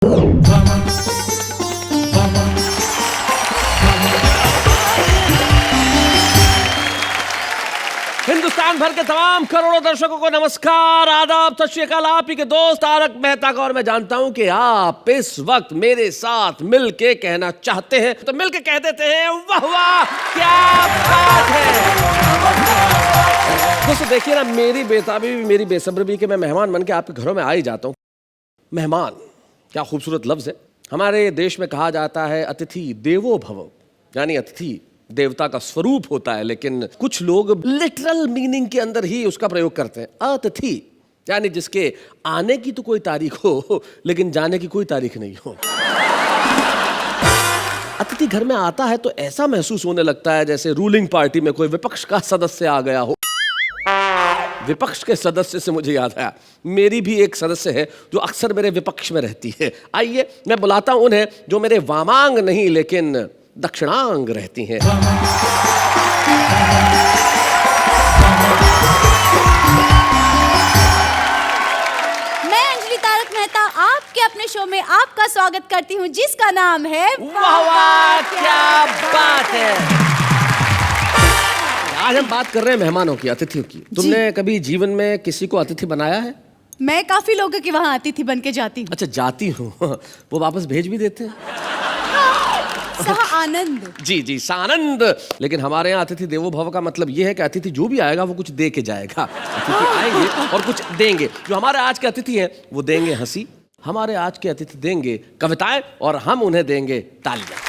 हिंदुस्तान भर के तमाम करोड़ों दर्शकों को नमस्कार, आदाब, सत श्री अकाल। आप ही के दोस्त तारक मेहता का, और मैं जानता हूं कि आप इस वक्त मेरे साथ मिलके कहना चाहते हैं, तो मिलके कह देते हैं, वाह वाह क्या बात है। दोस्तों देखिए ना, मेरी बेताबी भी, मेरी बेसब्री भी कि मैं मेहमान बन के आपके घरों में आ ही जाता हूं। मेहमान क्या खूबसूरत लफ्ज है। हमारे देश में कहा जाता है अतिथि देवो भव, यानी अतिथि देवता का स्वरूप होता है, लेकिन कुछ लोग लिटरल मीनिंग के अंदर ही उसका प्रयोग करते हैं। अतिथि यानी जिसके आने की तो कोई तारीख हो लेकिन जाने की कोई तारीख नहीं हो। अतिथि घर में आता है तो ऐसा महसूस होने लगता है जैसे रूलिंग पार्टी में कोई विपक्ष का सदस्य आ गया हो। विपक्ष के सदस्य से मुझे याद आया, मेरी भी एक सदस्य है जो अक्सर मेरे विपक्ष में रहती है। आइए मैं बुलाता हूं उन्हें, जो मेरे वामांग नहीं लेकिन दक्षिणांग रहती हैं। मैं अंजलि तारक मेहता आपके अपने शो में आपका स्वागत करती हूँ, जिसका नाम है वाह वाह क्या बात है। आज हम बात कर रहे हैं मेहमानों की, अतिथियों की। तुमने कभी जीवन में किसी को अतिथि बनाया है? मैं काफी लोगों की वहाँ अतिथि बन के जाती हूँ। अच्छा, जाती हूँ। वो वापस भेज भी देते हैं? सह आनंद। जी जी, सानंद। लेकिन हमारे यहाँ अतिथि देवो भव का मतलब ये है कि अतिथि जो भी आएगा वो कुछ दे के जाएगा। अतिथि आएंगे और कुछ देंगे। जो हमारे आज के अतिथि हैं वो देंगे हंसी, हमारे आज के अतिथि देंगे कविताएं, और हम उन्हें देंगे तालियां।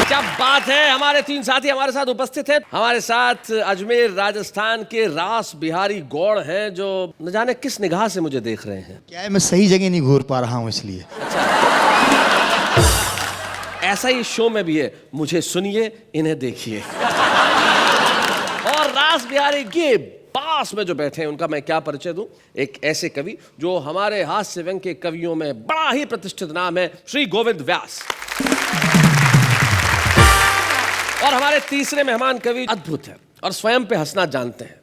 क्या बात है। हमारे तीन साथी हमारे साथ उपस्थित हैं। हमारे साथ अजमेर राजस्थान के रास बिहारी गौड़ हैं, जो न जाने किस निगाह से मुझे देख रहे हैं। क्या है, मैं सही जगह नहीं घूर पा रहा हूँ इसलिए। ऐसा ही शो में भी है, मुझे सुनिए इन्हें देखिए। और रास बिहारी के पास में जो बैठे हैं उनका मैं क्या परिचय दूं। एक ऐसे कवि जो हमारे हास्य व्यंग के कवियों में बड़ा ही प्रतिष्ठित नाम है, श्री गोविंद व्यास। और हमारे तीसरे मेहमान कवि अद्भुत है और स्वयं पे हंसना जानते हैं।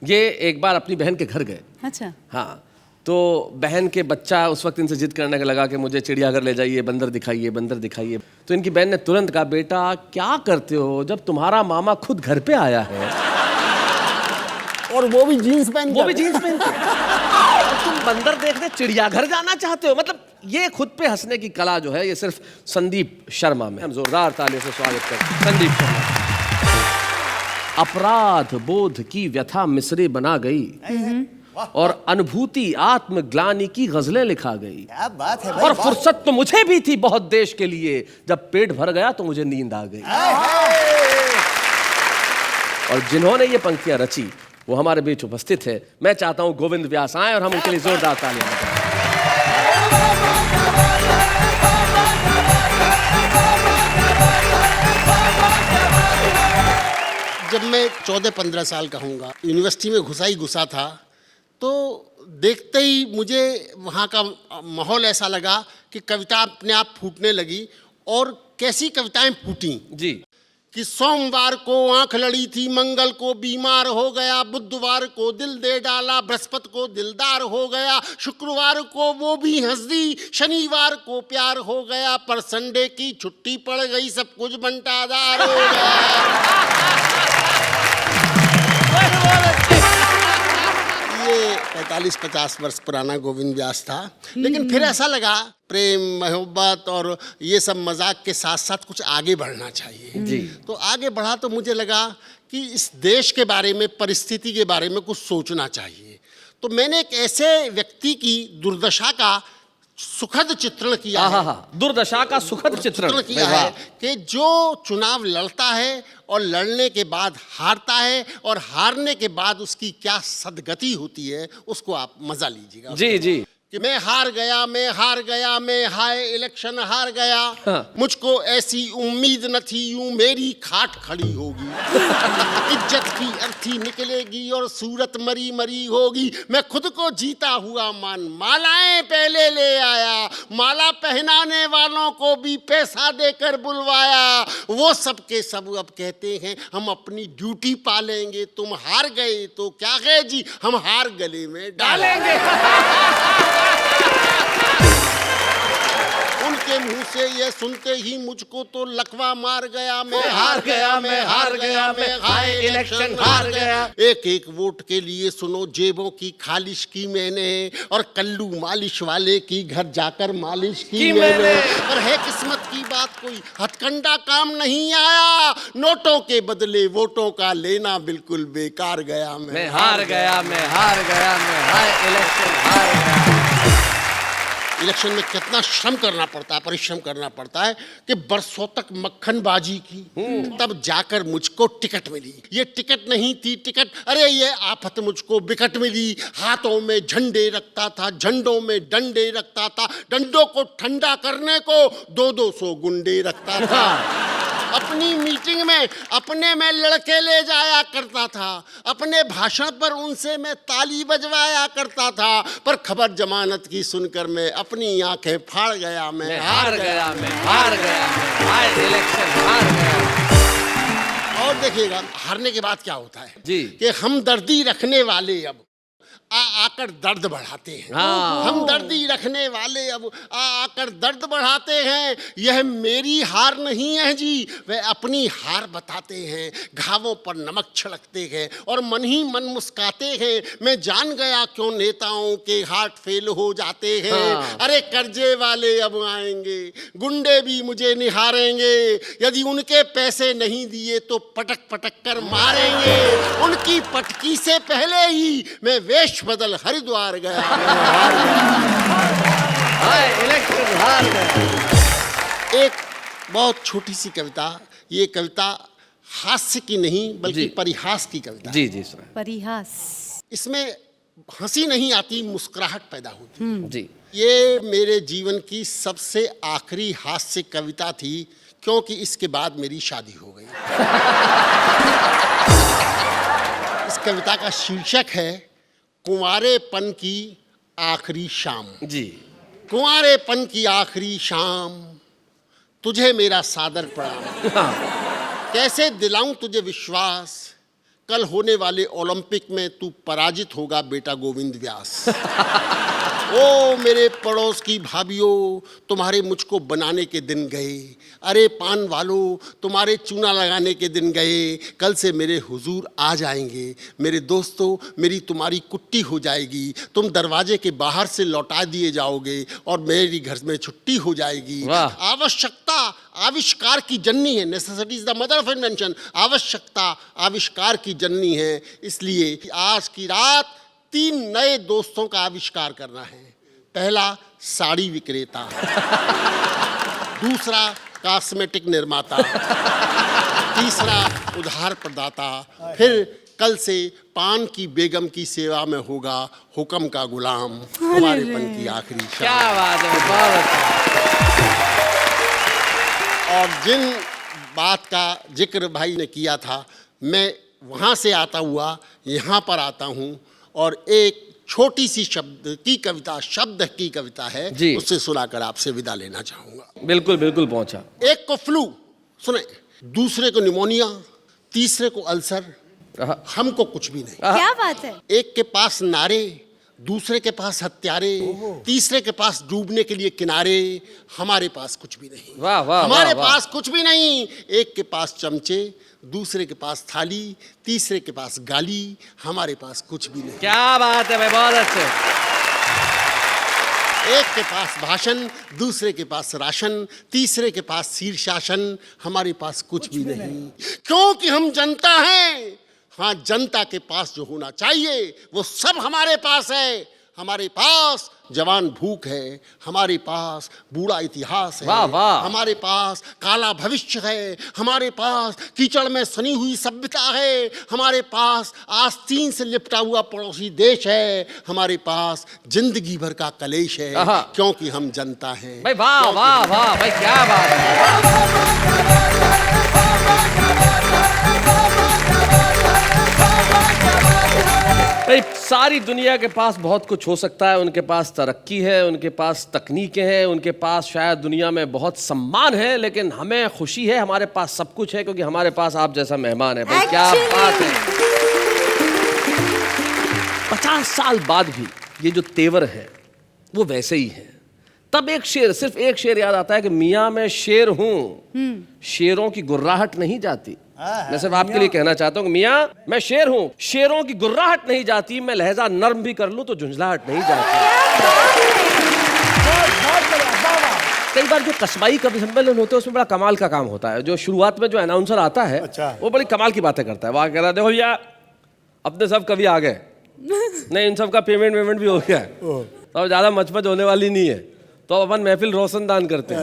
ये एक बार अपनी बहन के घर गए। अच्छा। हाँ, तो बहन के बच्चा उस वक्त इनसे जिद करने लगा कि मुझे चिड़ियाघर ले जाइए, बंदर दिखाइए, बंदर दिखाइए। तो इनकी बहन ने तुरंत कहा, बेटा क्या करते हो जब तुम्हारा मामा खुद घर पे आया है, और वो भी जीन्स पहन तुम बंदर देखने चिड़ियाघर जाना चाहते हो। मतलब ये खुद पे हंसने की कला जो है, ये सिर्फ संदीप शर्मा में। हम जोरदार तालियों से स्वागत करते हैं संदीप शर्मा। अपराध बोध की व्यथा मिसरे बना गई और अनुभूति आत्मग्लानि की गजलें लिखा गई। क्या बात है भाई, और फुर्सत तो मुझे भी थी बहुत देश के लिए, जब पेट भर गया तो मुझे नींद आ गई। और जिन्होंने ये पंक्तियां रची वो हमारे बीच उपस्थित है। मैं चाहता हूं गोविंद व्यास आए और हम उनके लिए जोरदार तालियां बजाएं। जब मैं 14-15 साल का हूँगा, यूनिवर्सिटी में घुसा था, तो देखते ही मुझे वहाँ का माहौल ऐसा लगा कि कविता अपने आप फूटने लगी। और कैसी कविताएं फूटी जी। कि सोमवार को आंख लड़ी थी, मंगल को बीमार हो गया, बुधवार को दिल दे डाला, बृहस्पति को दिलदार हो गया, शुक्रवार को वो भी हंस दी, शनिवार को प्यार हो गया, पर संडे की छुट्टी पड़ गई, सब कुछ बंटादार हो गया। ये 45-50 वर्ष पुराना गोविंद व्यास था। लेकिन फिर ऐसा लगा प्रेम मोहब्बत और ये सब मजाक के साथ साथ कुछ आगे बढ़ना चाहिए जी। तो आगे बढ़ा तो मुझे लगा कि इस देश के बारे में, परिस्थिति के बारे में कुछ सोचना चाहिए। तो मैंने एक ऐसे व्यक्ति की दुर्दशा का सुखद चित्रण किया है। दुर्दशा का सुखद चित्रण किया है कि जो चुनाव लड़ता है और लड़ने के बाद हारता है, और हारने के बाद उसकी क्या सदगति होती है, उसको आप मजा लीजिएगा। जी जी। कि मैं हार गया, मैं हाय इलेक्शन हार गया। हाँ। मुझको ऐसी उम्मीद न थी यूं मेरी खाट खड़ी होगी। इज्जत की अर्थी निकलेगी और सूरत मरी मरी होगी। मैं खुद को जीता हुआ मान मालाएं पहले ले आया, माला पहनाने वालों को भी पैसा देकर बुलवाया। वो सब के सब अब कहते हैं हम अपनी ड्यूटी पालेंगे, तुम हार गए तो क्या गए जी, हम हार गले में डालेंगे। उनके मुंह से ये सुनते ही मुझको तो लकवा मार गया। मैं हार गया, मैं हार गया, मैं हाय इलेक्शन हार गया। एक एक वोट के लिए सुनो जेबों की खालिश की मैंने, और कल्लू मालिश वाले की घर जाकर मालिश की मैंने। और है किस्मत की बात कोई हथकंडा काम नहीं आया, नोटों के बदले वोटों का लेना बिल्कुल बेकार गया। मैं हार गया, मैं हार गया, मैं हाय इलेक्शन हार गया। इलेक्शन में कितना श्रम करना पड़ता है, परिश्रम करना पड़ता है कि बरसों तक मक्खनबाजी की, तब जाकर मुझको टिकट मिली। ये टिकट नहीं थी टिकट, अरे ये आफत मुझको बिकट मिली। हाथों में झंडे रखता था, झंडों में डंडे रखता था, डंडों को ठंडा करने को 200 गुंडे रखता था। अपनी मीटिंग में अपने में लड़के ले जाया करता था, अपने भाषण पर उनसे मैं ताली बजवाया करता था, पर खबर जमानत की सुनकर मैं अपनी आंखें फाड़ गया। मैं हार गया, मैं हार गया, मैं हाय इलेक्शन हार गया। और देखिएगा हारने के बाद क्या होता है जी, कि हमदर्दी रखने वाले अब आकर दर्द बढ़ाते हैं। हमदर्दी रखने वाले अब आकर दर्द बढ़ाते हैं। यह मेरी हार नहीं है जी, वे अपनी हार बताते हैं। घावों पर नमक छिड़कते हैं और मन ही मन मुस्काते हैं। मैं जान गया क्यों नेताओं के हार्ट फेल हो जाते हैं। अरे कर्जे वाले अब आएंगे, गुंडे भी मुझे निहारेंगे। यदि उनके पैसे नहीं दिए तो पटक पटक कर मारेंगे। उनकी पटकी से पहले ही मैं वेश बदल हरिद्वार गया। इलेक्शन हार गया। एक बहुत छोटी सी कविता, ये कविता हास्य की नहीं बल्कि परिहास की कविता। जी जी सुना। परिहास। इसमें हंसी नहीं आती, मुस्कुराहट पैदा होती। जी, ये मेरे जीवन की सबसे आखिरी हास्य कविता थी, क्योंकि इसके बाद मेरी शादी हो गई। इस कविता का शीर्षक है कुंवारेपन की आखिरी शाम। जी, कुंवारेपन की आखिरी शाम, तुझे मेरा सादर प्रणाम। कैसे दिलाऊं तुझे विश्वास, कल होने वाले ओलंपिक में तू पराजित होगा बेटा गोविंद व्यास। ओ मेरे पड़ोस की भाभियों, तुम्हारे मुझको बनाने के दिन गए। अरे पान वालों, तुम्हारे चूना लगाने के दिन गए। कल से मेरे हुजूर आ जाएंगे। मेरे दोस्तों, मेरी तुम्हारी कुट्टी हो जाएगी। तुम दरवाजे के बाहर से लौटा दिए जाओगे और मेरी घर में छुट्टी हो जाएगी। आवश्यकता आविष्कार की जननी है। Necessity is the mother of invention. आवश्यकता आविष्कार की जननी है। इसलिए आज की रात 3 नए दोस्तों का आविष्कार करना है। पहला साड़ी विक्रेता, दूसरा कॉस्मेटिक निर्माता, तीसरा उधार प्रदाता, फिर कल से पान की बेगम की सेवा में होगा हुक्म का गुलाम। कुंवारेपन की आखिरी शाम। क्या बात है, बहुत अच्छा। और जिन बात का जिक्र भाई ने किया था, मैं वहाँ से आता हुआ यहाँ पर आता हूँ और एक छोटी सी शब्द की कविता है, उससे सुनाकर आपसे विदा लेना चाहूँगा। बिल्कुल बिल्कुल पहुँचा। एक को फ्लू, सुने, दूसरे को निमोनिया, तीसरे को अल्सर, हमको कुछ भी नहीं। क्या बात है। एक के पास नारे, दूसरे के पास हत्यारे, तीसरे के पास डूबने के लिए किनारे, हमारे पास कुछ भी नहीं। वाह वाह, हमारे पास कुछ भी नहीं। एक के पास चमचे, दूसरे के पास थाली, तीसरे के पास गाली, हमारे पास कुछ भी नहीं। क्या बात है भाई, बहुत अच्छे। एक के पास भाषण, दूसरे के पास राशन, तीसरे के पास शीर्षासन, हमारे पास कुछ भी नहीं। क्योंकि हम जनता हैं। हाँ, जनता के पास जो होना चाहिए वो सब हमारे पास है। हमारे पास जवान भूख है, हमारे पास बूढ़ा इतिहास है, वाह वाह। हमारे पास काला भविष्य है, हमारे पास कीचड़ में सनी हुई सभ्यता है, हमारे पास आस्तीन से लिपटा हुआ पड़ोसी देश है, हमारे पास जिंदगी भर का कलेश है, क्योंकि हम जनता हैं। भाई वाह वाह वाह भाई, क्या बात है। भाई सारी दुनिया के पास बहुत कुछ हो सकता है, उनके पास तरक्की है, उनके पास तकनीकें हैं, उनके पास शायद दुनिया में बहुत सम्मान है, लेकिन हमें खुशी है, हमारे पास सब कुछ है क्योंकि हमारे पास आप जैसा मेहमान है। भाई क्या बात है। 50 साल बाद भी ये जो तेवर है वो वैसे ही है। तब एक शेर, सिर्फ एक शेर याद आता है कि मियाँ मैं शेर हूं, शेरों की गुर्राहट नहीं जाती। मैं सिर्फ आपके लिए कहना चाहता हूँ कि मियाँ मैं शेर हूं, शेरों की गुर्राहट नहीं जाती, मैं लहजा नर्म भी कर लूं तो झुंझलाहट नहीं जाती। कई बार जो कस्बाई कवि सम्मेलन होते हैं उसमें बड़ा कमाल का काम होता है। जो शुरुआत में जो अनाउंसर आता है वो बड़ी कमाल की बातें करता है। वहां कह रहा है देखो भैया अपने सब कवि आ गए, नहीं इन सब का पेमेंट भी हो गया है, तो ज्यादा मचमच होने वाली नहीं है, तो अपन महफिल रोशनदान करते हैं।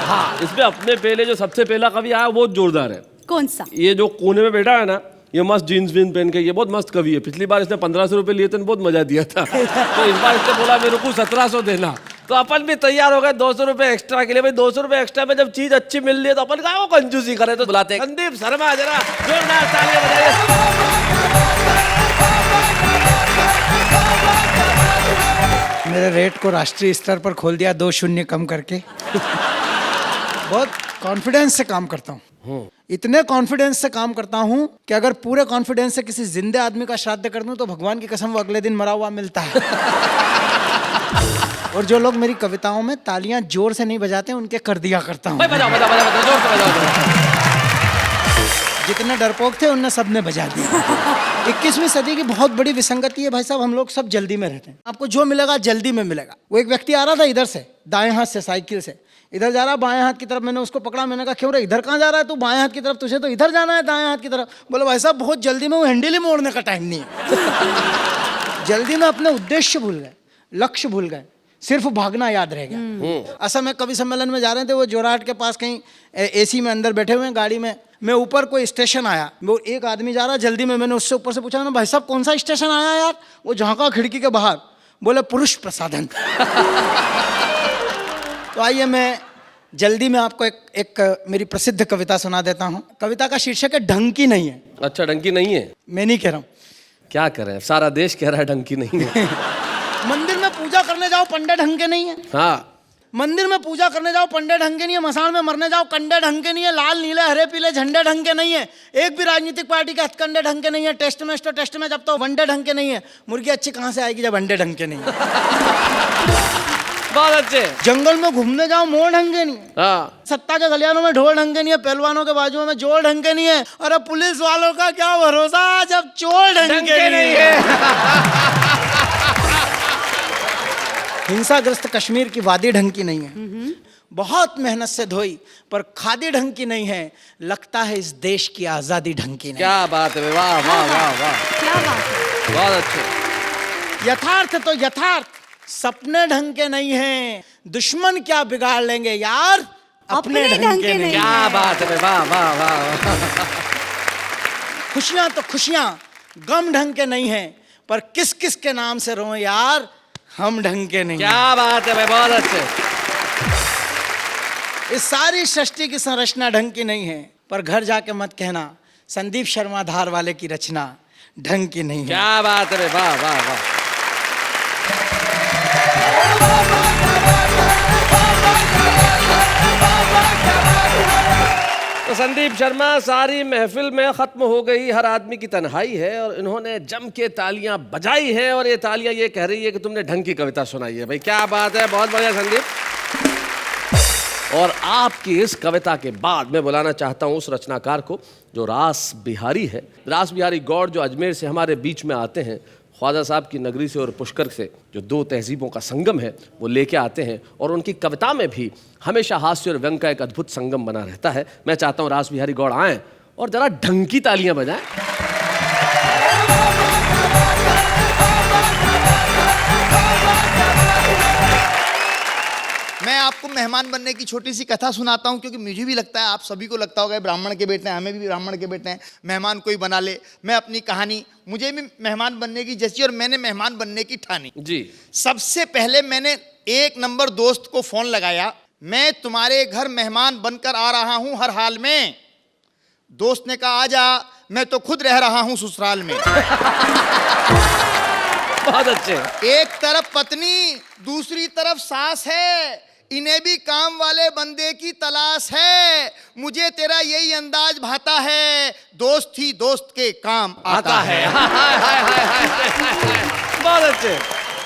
हाँ, इसमें अपने पहले जो सबसे पहला कवि आया बहुत जोरदार है। कौन सा? ये जो कोने में बैठा है ना, ये मस्त जीन्स वीन्स पहन के, ये बहुत मस्त कवि है। पिछली बार इसने 1500 रुपए लिए थे, बहुत मजा दिया था। तो इस बार इसने बोला मेरे को 1700 देना, तो अपन भी तैयार हो गए 200 रुपए एक्स्ट्रा के लिए। भाई 200 रुपए एक्स्ट्रा में जब चीज अच्छी मिल रही है तो अपन का वो कंजूसी करे, तो बुलाते हैं संदीप शर्मा, जरा जोरदार तालियां बजाइए। मेरे रेट को राष्ट्रीय स्तर पर खोल दिया 2 शून्य कम करके। बहुत कॉन्फिडेंस से काम करता हूँ, इतने कॉन्फिडेंस से काम करता हूँ कि अगर पूरे कॉन्फिडेंस से किसी जिंदे आदमी का श्राद्ध कर दूं तो भगवान की कसम वो अगले दिन मरा हुआ मिलता है। और जो लोग मेरी कविताओं में तालियां जोर से नहीं बजाते उनके कर दिया करता हूँ। बजाओ बजाओ बजाओ, जोर से बजाओ। जितने डरपोक थे उनने सबने बजा दिया। 21वीं सदी की बहुत बड़ी विसंगति है भाई साहब, हम लोग सब जल्दी में रहते हैं। आपको जो मिलेगा जल्दी में मिलेगा। वो एक व्यक्ति आ रहा था इधर से, दाएं हाथ से साइकिल से, इधर जा रहा बाएं हाथ की तरफ। मैंने उसको पकड़ा, मैंने कहा क्यों रे इधर कहाँ जा रहा है तू? बाएं हाथ की तरफ, तुझे तो इधर जाना है दाएं हाथ की तरफ। बोले भाई साहब बहुत जल्दी में, वो हैंडल ही मोड़ने का टाइम नहीं है। जल्दी में अपने उद्देश्य भूल गए, लक्ष्य भूल गए, सिर्फ भागना याद रह गया। असम में कवि सम्मेलन में जा रहे थे, वो जोरहाट के पास कहीं एसी में अंदर बैठे हुए हैं गाड़ी में। मैं ऊपर कोई स्टेशन आया, वो एक आदमी जा रहा जल्दी में, मैंने उससे ऊपर से पूछा ना भाई साहब कौन सा स्टेशन आया यार? वो झांका खिड़की के बाहर, बोले पुरुष प्रसाधन। तो आइए मैं जल्दी में आपको एक मेरी प्रसिद्ध कविता सुना देता हूँ। कविता का शीर्षक है ढंग की नहीं है। अच्छा, ढंग की नहीं है? मैं नहीं कह रहा हूँ, क्या करें, सारा देश कह रहा है ढंग की नहीं है। मंदिर में पूजा करने जाओ पंडे ढंग के नहीं है। हाँ, मंदिर में पूजा करने जाओ पंडे ढंग के नहीं है। मसान में मरने जाओ कंडे ढंग के नहीं है। लाल नीले हरे पीले झंडे ढंग के नहीं है। एक भी राजनीतिक पार्टी के हथकंडे ढंग के नहीं है। टेस्ट मैच तो टेस्ट मैच, अब तो वनडे ढंग के नहीं है। मुर्गी अच्छी कहाँ से आएगी जब अंडे ढंग के नहीं है? बहुत अच्छे। जंगल में घूमने जाओ मोर ढंग के नहीं है। हाँ, सत्ता के गलियारों में ढोल ढंग के नहीं है। पहलवानों के बाजुओं में जोर ढंग के नहीं है। और अब पुलिस वालों का क्या भरोसा जब चोर ढंग के नहीं है। हिंसाग्रस्त कश्मीर की वादी ढंग की नहीं है। बहुत मेहनत से धोई पर खादी ढंग की नहीं है। लगता है इस देश की आजादी ढंग की नहीं। क्या बात है, वाह वाह वाह वाह, क्या बात है। बहुत अच्छे। यथार्थ तो यथार्थ, सपने ढंग के नहीं है। दुश्मन क्या बिगाड़ लेंगे यार, अपने ढंग के नहीं। क्या बात है, वाह वाह वाह। खुशियां तो खुशियां गम ढंग के नहीं है, पर किस किस के नाम से रोए यार, हम ढंग के नहीं। क्या बात है भाई, बहुत अच्छे। इस सारी सृष्टि की संरचना ढंग की नहीं है, पर घर जाके मत कहना संदीप शर्मा धार वाले की रचना ढंग की नहीं है। क्या बात है, वाह वाह वाह। तो संदीप शर्मा, सारी महफिल में खत्म हो गई, हर आदमी की तन्हाई है और इन्होंने जम के तालियां बजाई है और ये तालियां ये कह रही है कि तुमने ढंग की कविता सुनाई है। भाई क्या बात है, बहुत बढ़िया संदीप। और आपकी इस कविता के बाद मैं बुलाना चाहता हूं उस रचनाकार को जो रास बिहारी है। रास बिहारी गौड़ जो अजमेर से हमारे बीच में आते हैं, ख्वाजा साहब की नगरी से और पुष्कर से, जो 2 तहजीबों का संगम है वो लेके आते हैं और उनकी कविता में भी हमेशा हास्य और व्यंग का एक अद्भुत संगम बना रहता है। मैं चाहता हूँ रास बिहारी गौड़ आएँ और जरा ढंग की तालियां बजाएं। मैं आपको मेहमान बनने की छोटी सी कथा सुनाता हूँ, क्योंकि मुझे भी लगता है, आप सभी को लगता होगा ब्राह्मण के बेटे हैं, हमें भी ब्राह्मण के बेटे हैं, मेहमान कोई बना ले। मैं अपनी कहानी, मुझे भी मेहमान बनने की जैसी और मैंने मेहमान बनने की ठानी जी। सबसे पहले मैंने 1 नंबर दोस्त को फोन लगाया, मैं तुम्हारे घर मेहमान बनकर आ रहा हूँ हर हाल में, दोस्त ने कहा आजा, मैं तो खुद रह रहा हूं ससुराल में। बहुत अच्छे। एक तरफ पत्नी, दूसरी तरफ सास है, इन्हें भी काम वाले बंदे की तलाश है। मुझे तेरा यही अंदाज भाता है, दोस्त ही दोस्त के काम आता है। हाय हाय हाय हाय हाय हाय। बहुत अच्छे।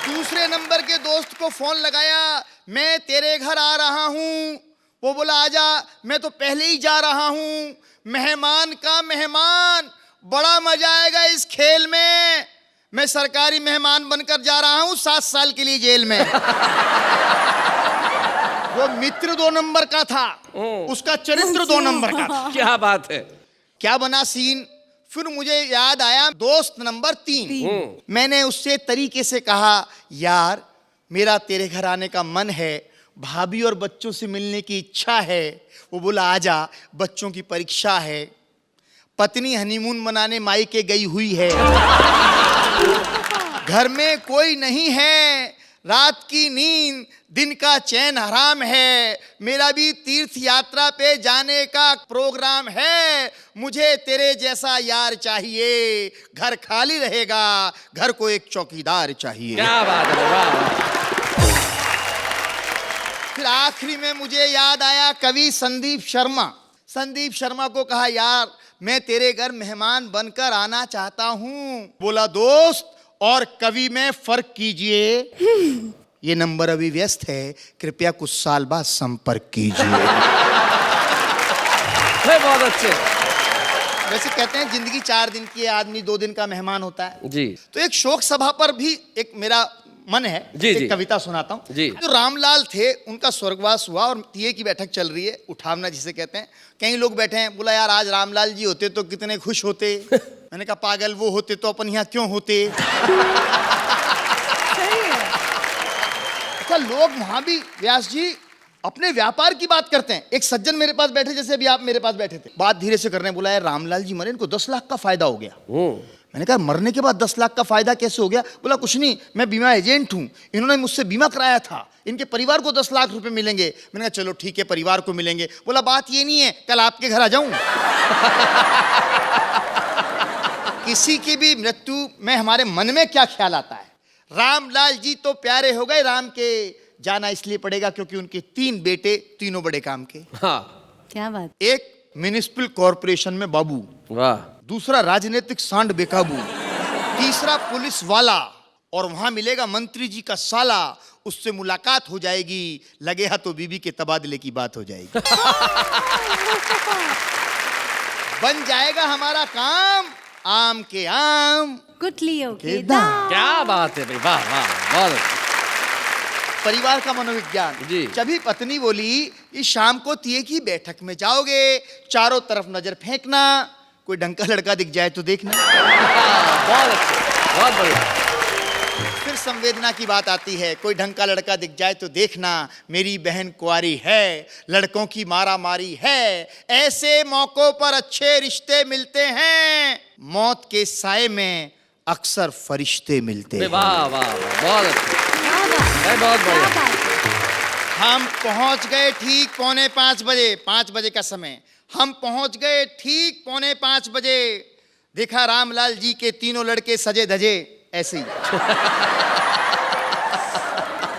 दूसरे नंबर के दोस्त को फोन लगाया, मैं तेरे घर आ रहा हूं। वो बोला आजा, मैं तो पहले ही जा रहा हूं। मेहमान का मेहमान, बड़ा मजा आएगा इस खेल में। मैं सरकारी मेहमान बनकर जा रहा हूं 7 साल के लिए जेल में। वो मित्र 2 नंबर का था, उसका चरित्र 2 नंबर का था। क्या बात है। क्या बना सीन, फिर मुझे याद आया दोस्त नंबर 3। मैंने उससे तरीके से कहा, यार मेरा तेरे घर आने का मन है, भाभी और बच्चों से मिलने की इच्छा है। वो बोला आजा, बच्चों की परीक्षा है, पत्नी हनीमून मनाने मायके गई हुई है, घर में कोई नहीं है, रात की नींद दिन का चैन हराम है, मेरा भी तीर्थ यात्रा पे जाने का प्रोग्राम है। मुझे तेरे जैसा यार चाहिए, घर खाली रहेगा, घर को एक चौकीदार चाहिए। क्या बात है, वाह। फिर आखिरी में मुझे याद आया कवि संदीप शर्मा। संदीप शर्मा को कहा, यार मैं तेरे घर मेहमान बनकर आना चाहता हूं। बोला दोस्त और कवि में फर्क कीजिए, ये नंबर अभी व्यस्त है, कृपया कुछ साल बाद संपर्क कीजिए। बहुत अच्छे। वैसे कहते हैं जिंदगी 4 दिन की है, आदमी 2 दिन का मेहमान होता है जी। तो एक शोक सभा पर भी एक मेरा मन है, जी, एक जी। कविता सुनाता हूँ। जी। जो रामलाल थे उनका स्वर्गवास हुआ और तीये की बैठक चल रही है, उठावना जिसे कहते हैं। कई लोग बैठे हैं, बोला यार आज रामलाल जी होते तो कितने खुश होते। मैंने कहा पागल, वो होते तो अपन यहाँ क्यों होते। अच्छा, लोग वहां भी व्यास जी अपने व्यापार की बात करते हैं। एक सज्जन मेरे पास बैठे, जैसे अभी आप मेरे पास बैठे थे, बात धीरे से कर रहे हैं। बोला यार रामलाल जी मरे, इनको 10 लाख का फायदा हो गया। मैंने कहा मरने के बाद 10 लाख का फायदा कैसे हो गया। बोला कुछ नहीं, मैं बीमा एजेंट हूं, इन्होंने मुझसे बीमा कराया था, इनके परिवार को 10 लाख रुपए मिलेंगे। मैंने कहा चलो ठीक है, परिवार को मिलेंगे। बोला बात ये नहीं है, कल आपके घर आ जाऊं। किसी की भी मृत्यु में हमारे मन में क्या ख्याल आता है। रामलाल जी तो प्यारे हो गए राम के, जाना इसलिए पड़ेगा क्योंकि उनके 3 बेटे, तीनों बड़े काम के। हाँ। क्या बात। एक म्युनिसिपल कॉरपोरेशन में बाबू, वाह। दूसरा राजनीतिक सांड बेकाबू, तीसरा पुलिस वाला, और वहां मिलेगा मंत्री जी का साला। उससे मुलाकात हो जाएगी, लगे हाथ तो बीबी के तबादले की बात हो जाएगी। बन जाएगा हमारा काम, आम के आम गुठलियों के के दाम। क्या बात है भाई, वाह वाह, बहुत अच्छा। परिवार का मनोविज्ञान जी। जब पत्नी बोली इस शाम को तीये की बैठक में जाओगे, चारों तरफ नजर फेंकना, कोई ढंग का लड़का दिख जाए तो देखना। बहुत अच्छे, बहुत बढ़िया। फिर संवेदना की बात आती है, कोई ढंग का लड़का दिख जाए तो देखना, मेरी बहन कुंवारी है, लड़कों की मारा मारी है, ऐसे मौकों पर अच्छे रिश्ते मिलते हैं, मौत के साए में अक्सर फरिश्ते मिलते हैं। वाह वाह वाह, बहुत अच्छे, क्या बात। भाई बहुत क्या बढ़िया। बात। हम पहुंच गए ठीक 4:45 बजे, 5 बजे का समय। हम पहुंच गए ठीक 4:45 बजे। देखा रामलाल जी के तीनों लड़के सजे धजे ऐसे ही।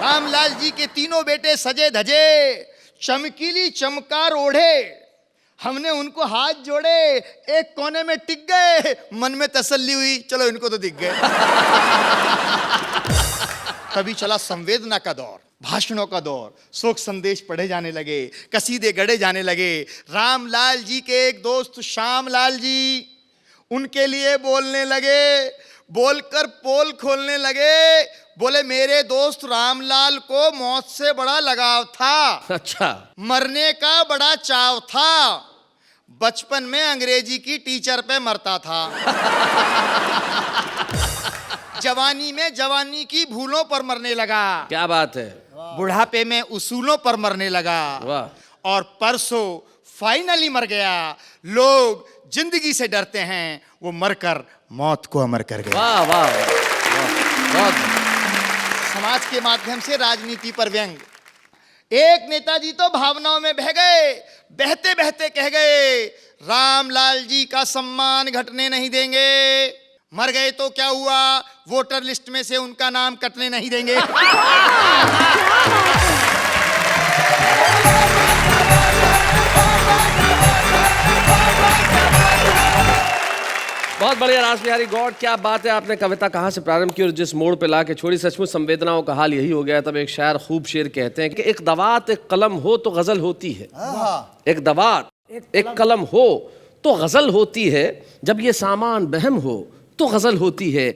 रामलाल जी के तीनों बेटे सजे धजे, चमकीली चमकार ओढ़े। हमने उनको हाथ जोड़े, एक कोने में टिक गए, मन में तसल्ली हुई, चलो इनको तो दिख गए। तभी चला संवेदना का दौर, भाषणों का दौर, शोक संदेश पढ़े जाने लगे, कसीदे गढ़े जाने लगे। रामलाल जी के एक दोस्त श्यामलाल जी उनके लिए बोलने लगे, बोलकर पोल खोलने लगे। बोले मेरे दोस्त रामलाल को मौत से बड़ा लगाव था, अच्छा। मरने का बड़ा चाव था, बचपन में अंग्रेजी की टीचर पे मरता था। जवानी में जवानी की भूलों पर मरने लगा, क्या बात है, बुढ़ापे में उसूलों पर मरने लगा, वाह। और परसों फाइनली मर गया। लोग जिंदगी से डरते हैं, वो मरकर मौत को अमर कर गया। वाह वाह वाह, बहुत। समाज के माध्यम से राजनीति पर व्यंग। एक नेताजी तो भावनाओं में बह गए, बहते बहते कह गए, रामलाल जी का सम्मान घटने नहीं देंगे। मर गए तो क्या हुआ, वोटर लिस्ट में से उनका नाम कटने नहीं देंगे। बहुत बढ़िया रास बिहारी गौड़, क्या बात है। आपने कविता कहाँ से प्रारंभ की और जिस मोड़ पे लाके छोड़ी, सचमुच संवेदनाओं का हाल यही हो गया। तब एक शायर खूब शेर कहते हैं कि एक दवात एक कलम हो तो गजल होती है, एक दवात एक कलम हो तो गजल होती है, जब ये सामान बहम हो तो गजल होती है।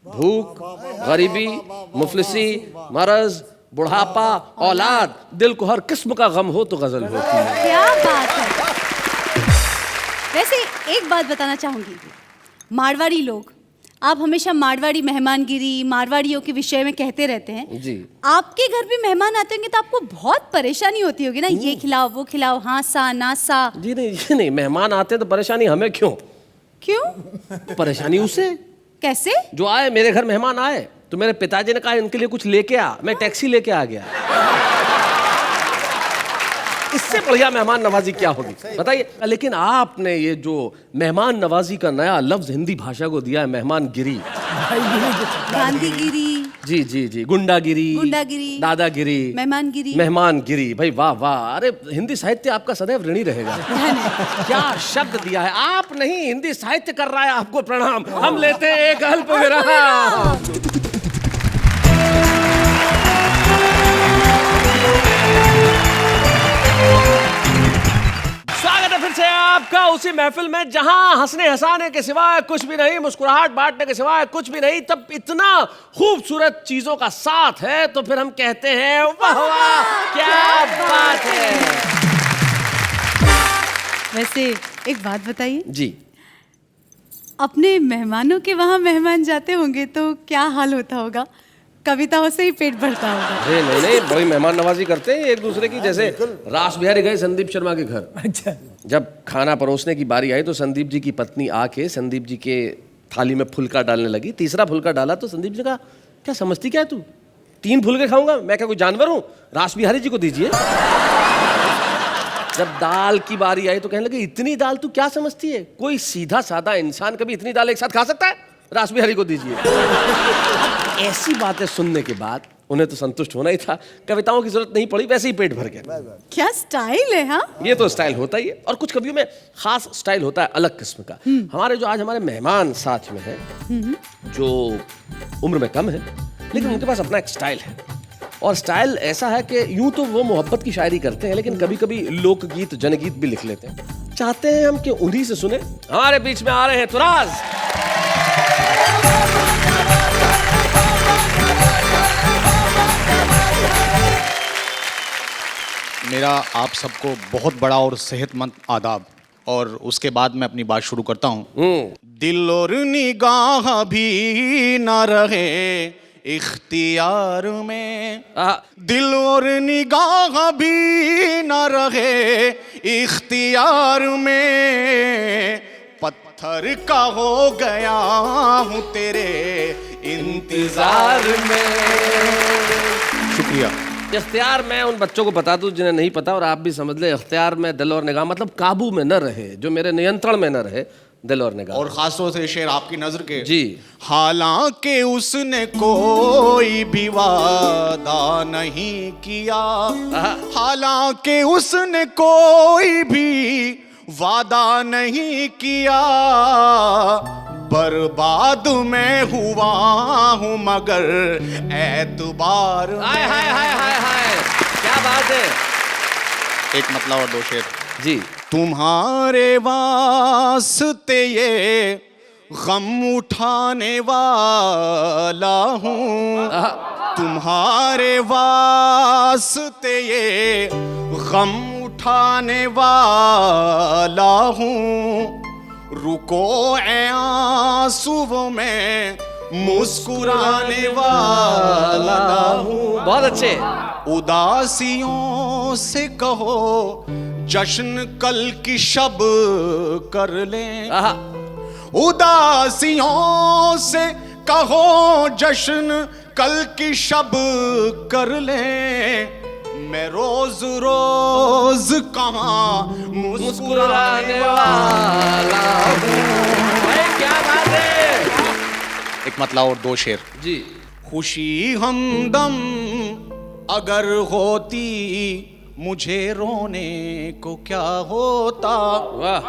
भूख, गरीबी, मुफलिसी, मरज, बुढ़ापा, औलाद, दिल को हर किस्म का गम हो तो गजल होती है। क्या बात है। वैसे एक बात बताना चाहूंगी, मारवाड़ी लोग, आप हमेशा मारवाड़ी मेहमानगिरी, मारवाड़ियों के विषय में कहते रहते हैं जी। आपके घर भी मेहमान आते होंगे तो आपको बहुत परेशानी होती होगी ना, ये खिलाओ वो खिलाओ, हाँ सा ना सा। जी नहीं, मेहमान आते तो परेशानी हमें क्यों? क्यों? परेशानी उसे। कैसे? जो आए, मेरे घर मेहमान आए तो मेरे पिताजी ने कहा इनके लिए कुछ लेके आ, मैं टैक्सी लेके आ गया। इससे बढ़िया मेहमान नवाजी क्या होगी बताइए। लेकिन आपने ये जो मेहमान नवाजी का नया लफ्ज हिंदी भाषा को दिया है, मेहमानगिरी, गांधीगिरी, जी, गुंडागिरी, दादागिरी, मेहमानगिरी, भाई वाह वाह। अरे हिंदी साहित्य आपका सदैव ऋणी रहेगा। क्या शब्द दिया है आप, नहीं हिंदी साहित्य कर रहा है आपको प्रणाम। हम लेते हैं एक अल्प विराम। स्वागत है फिर से आपका उसी महफिल में जहां हंसने हंसाने के सिवाय कुछ भी नहीं, मुस्कुराहट बांटने के सिवाय कुछ भी नहीं, तब इतना खूबसूरत चीजों का साथ है तो फिर हम कहते हैं वाह वाह क्या बात है। वैसे एक बात बताइए जी, अपने मेहमानों के वहाँ मेहमान जाते होंगे तो क्या हाल होता होगा? कविताओं से ही पेट भरता होगा। नहीं, बड़ी मेहमान नवाजी करते हैं एक दूसरे की। जैसे रास बिहारी गए संदीप शर्मा के घर, अच्छा, जब खाना परोसने की बारी आई तो संदीप जी की पत्नी आके संदीप जी के थाली में फुल्का डालने लगी। तीसरा फुल्का डाला तो संदीप जी ने कहा क्या समझती क्या है तू, 3 फुल्के खाऊंगा मैं, क्या कोई जानवर हूं, रास बिहारी जी को दीजिए। जब दाल की बारी आई तो कहने लगे इतनी दाल तू क्या समझती है, कोई सीधा साधा इंसान कभी इतनी दाल एक साथ खा सकता है, रास बिहारी को दीजिए। ऐसी बातें सुनने के बाद उन्हें तो संतुष्ट होना ही था, कविताओं की जरूरत नहीं पड़ी, वैसे ही पेट भर गया। क्या स्टाइल है। हाँ, ये तो स्टाइल होता ही है, और कुछ कवियों में खास स्टाइल होता है अलग किस्म का। हमारे जो आज हमारे मेहमान साथ में हैं, जो उम्र में कम है लेकिन उनके पास अपना एक स्टाइल है, और स्टाइल ऐसा है कि यूं तो वो मोहब्बत की शायरी करते हैं लेकिन कभी कभी लोकगीत जनगीत भी लिख लेते हैं। चाहते हैं हम कि उन्हीं से सुने। हमारे बीच में आ रहे हैं तुराज। मेरा आप सबको बहुत बड़ा और सेहतमंद आदाब, और उसके बाद मैं अपनी बात शुरू करता हूँ। दिल और निगाह भी ना रहे इख्तियार में, दिल और निगाह भी ना रहे इख्तियार में, पत्थर का हो गया हूँ तेरे इंतजार में। शुक्रिया। इख्तियार में उन बच्चों को बता दूं जिन्हें नहीं पता, और आप भी समझ ले, इख्तियार में दिल और निगाह मतलब काबू में न रहे, जो मेरे नियंत्रण में न रहे, दिल और निगाह। और खासतौर से शेर आपकी नजर के। जी। हालांकि उसने कोई भी वादा नहीं किया, हालांकि उसने कोई भी वादा नहीं किया, बर्बाद मैं हुआ हूँ मगर एतबार। हाय हाय हाय हाय हाय, क्या बात है। एक मतलब और 2 शेर। जी। तुम्हारे वास्ते ये गम उठाने वाला हूँ, तुम्हारे वास्ते ये गम उठाने वाला हूँ, रुको ए आंसुओं में मुस्कुराने वाला हूँ। बहुत अच्छे। उदासियों से कहो जश्न कल की शब कर लें, उदासियों से कहो जश्न कल की शब कर लें, मैं रोज रोज कहाँ मुस्कुराने वाला हूँ। भाई क्या बात है। एक मतला और दो शेर। जी। खुशी हमदम अगर होती मुझे रोने को क्या होता। वाह।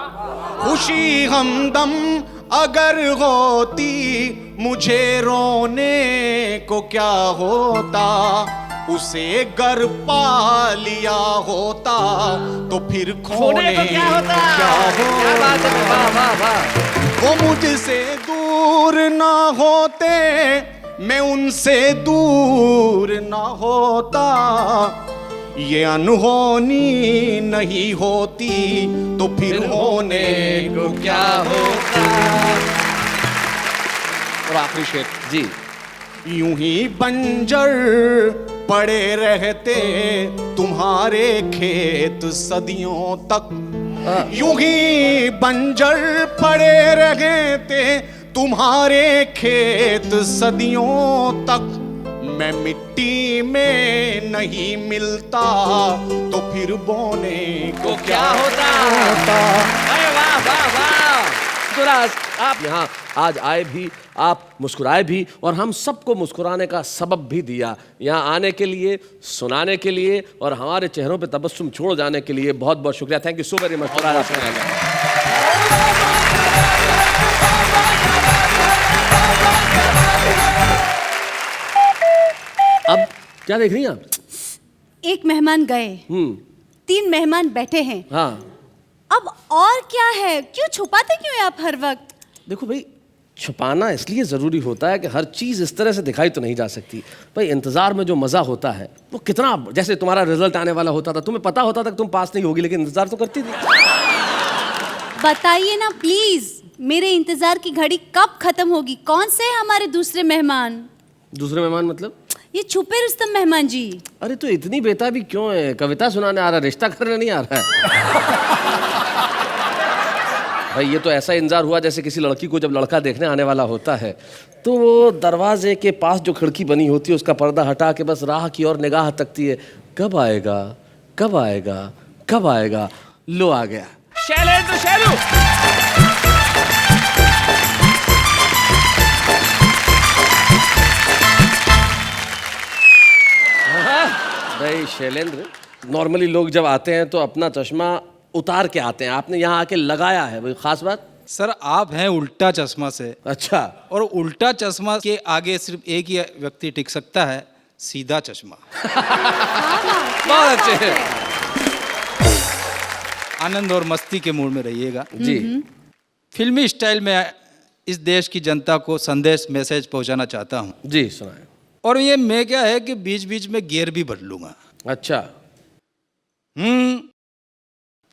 खुशी हमदम अगर होती मुझे रोने को क्या होता। उसे गर पा लिया होता तो फिर खोने को क्या होता। क्या क्या बात है। वाह वाह वाह। वो मुझसे दूर ना होते, मैं उनसे दूर ना होता। ये अनहोनी नहीं होती तो फिर होने को क्या होता। और आखिरी शेर। जी। यूं ही बंजर पड़े रहते तुम्हारे खेत सदियों तक। यूं ही बंजर पड़े रहते तुम्हारे खेत सदियों तक। मैं मिट्टी में नहीं मिलता तो फिर बोने को क्या होता। अरे वाह वाह वाह। सुराज, आप यहाँ आज आए भी, आप मुस्कुराए भी और हम सबको मुस्कुराने का सबब भी दिया। यहाँ आने के लिए, सुनाने के लिए और हमारे चेहरों पे तबस्सुम छोड़ जाने के लिए बहुत बहुत शुक्रिया। Thank you so very much. अब क्या देख रही हैं आप? एक मेहमान गए, 3 मेहमान बैठे हैं। हाँ। अब और क्या है? क्यों छुपाते क्यों हैं आप हर वक्त? देखो भाई, छुपाना इसलिए ज़रूरी होता है कि हर चीज़ इस तरह से दिखाई तो नहीं जा सकती। भाई इंतज़ार में जो मज़ा होता है वो कितना, जैसे तुम्हारा रिजल्ट आने वाला होता था, तुम्हें पता होता था कि तुम पास नहीं होगी लेकिन इंतज़ार तो करती थी। बताइए ना प्लीज, मेरे इंतजार की घड़ी कब खत्म होगी? कौन से हैं हमारे दूसरे मेहमान? दूसरे मेहमान मतलब? ये छुपे रुस्तम मेहमान जी। अरे तो इतनी बेताबी क्यों है? कविता सुनाने आ रहा, रिश्ता करने नहीं आ रहा है। भाई ये तो ऐसा इंतजार हुआ जैसे किसी लड़की को जब लड़का देखने आने वाला होता है तो वो दरवाजे के पास जो खिड़की बनी होती है उसका पर्दा हटा के बस राह की ओर निगाह तकती है, कब आएगा कब आएगा कब आएगा। लो आ गया शैलेंद्र शैलू। भाई शैलेंद्र, नॉर्मली लोग जब आते हैं तो अपना चश्मा उतार के आते हैं, आपने यहाँ आके लगाया है, भाई खास बात? सर आप हैं उल्टा चश्मा से। अच्छा। और उल्टा चश्मा के आगे सिर्फ एक ही व्यक्ति टिक सकता है, सीधा चश्मा। बहुत अच्छे। आनंद और मस्ती के मूड में रहिएगा जी। फिल्मी स्टाइल में इस देश की जनता को संदेश मैसेज पहुंचाना चाहता हूं। जी सुनाए। और ये मैं क्या है कि बीच बीच में गियर भी बदलूंगा। अच्छा।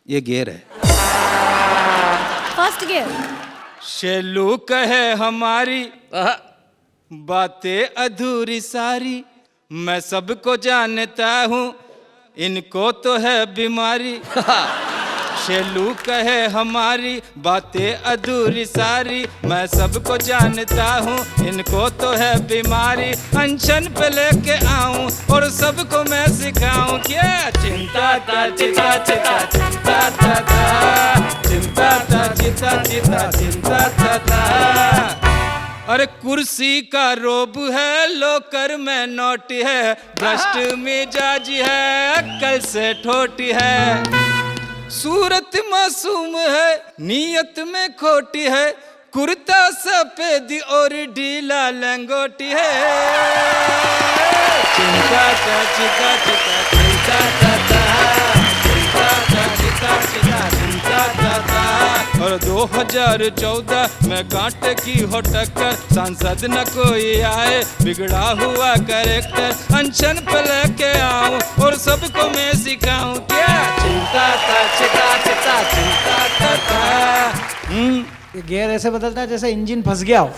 ये गियर है। First gear. शेलू कहे हमारी बातें अधूरी सारी, मैं सबको जानता हूँ इनको तो है बीमारी। शेलू कहे हमारी बातें अधूरी सारी, मैं सबको जानता हूँ इनको तो है बीमारी। अनशन पे लेके आऊं और सबको मैं सिखाऊं क्या चिंता था चिता चिता चिंता था चिंता था चिता चिता चिंता था। अरे कुर्सी का रोब है, लोकर में नोट है, भ्रष्ट मिजाज है, कल से ठोटी है। सूरत मासूम है, नीयत में खोटी है, कुर्ता सफेद और ढीला लंगोटी है। चिंता ता चिता चिता चिंता ता चिंता ता चिता चिता चिंता ता। और 2014 में कांटे की हो टक्कर, सांसद न कोई आए, बिगड़ा हुआ कैरेक्टर अनशन पे लेके आऊं और सबको मैं सिखाऊं क्या चिंता था चिता चिता चिंता था। ये गियर ऐसे बदलता है जैसे इंजन फंस गया हो।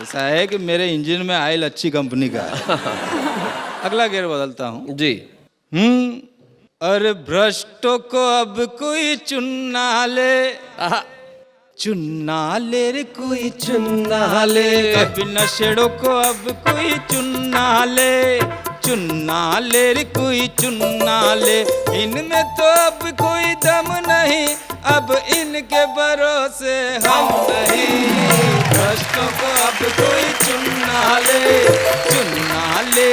ऐसा है कि मेरे इंजन में ऑयल अच्छी कंपनी का है। अगला गियर बदलता हूँ जी। अरे भ्रष्टों को अब कोई चुनना ले, चुनना ले रे कोई चुनना ले। कभी नशेड़ों को अब कोई चुनना ले, चुन्ना ले रे कोई चुन्ना ले, इनमें तो अब कोई दम नहीं, अब इनके भरोसे हम नहीं। भ्रष्टों को अब कोई चुन्ना ले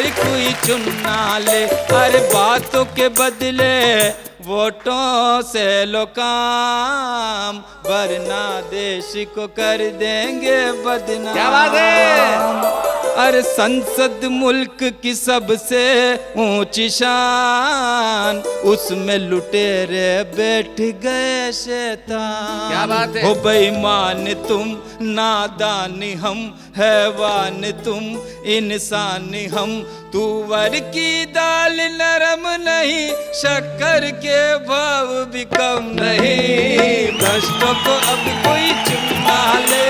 रे कोई चुन्ना ले, अरे बातों के बदले वोटों से लो काम, वरना देश को कर देंगे बदनाम। क्या बात है? अरे संसद मुल्क की सबसे ऊंची शान, उसमें लुटेरे बैठ गए शैतान। क्या बात है? हो बेईमान तुम, नादानी हम, हैवान तुम, इंसान हम, तुवर की दाल नरम नहीं, शक्कर के भाव भी कम नहीं। भ्रष्टों को अब कोई चुन्ना ले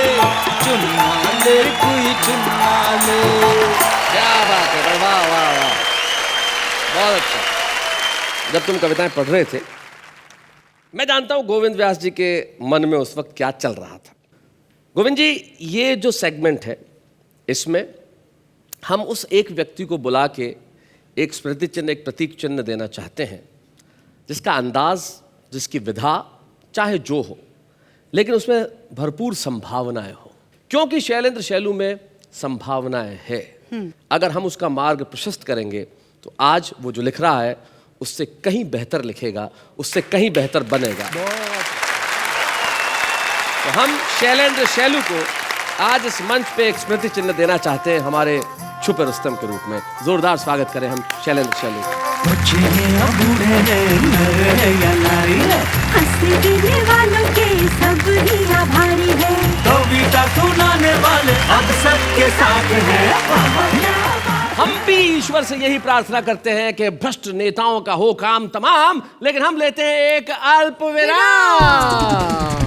कोई चुन्ना ले। क्या बात है, वाह वाह वाह, बहुत अच्छा। जब तुम कविताएं पढ़ रहे थे, मैं जानता हूं गोविंद व्यास जी के मन में उस वक्त क्या चल रहा था। गोविंद जी, ये जो सेगमेंट है, इसमें हम उस एक व्यक्ति को बुला के एक स्मृति चिन्ह, एक प्रतीक चिन्ह देना चाहते हैं, जिसका अंदाज, जिसकी विधा चाहे जो हो, लेकिन उसमें भरपूर संभावनाएं हो, क्योंकि शैलेंद्र शैलू में संभावनाएं है। अगर हम उसका मार्ग प्रशस्त करेंगे तो आज वो जो लिख रहा है उससे कहीं बेहतर लिखेगा, उससे कहीं बेहतर बनेगा। तो हम शैलेंद्र शैलू को आज इस मंच पे एक स्मृति चिन्ह देना चाहते हैं, हमारे छुपे रुस्तम के रूप में। जोरदार स्वागत करें हम शैलेंद्र शैलू। वालों के सब ही आभारी है, कविता सुनाने वाले अब सबके साथ है। हम भी ईश्वर से यही प्रार्थना करते हैं कि भ्रष्ट नेताओं का हो काम तमाम, लेकिन हम लेते हैं एक अल्प विराम।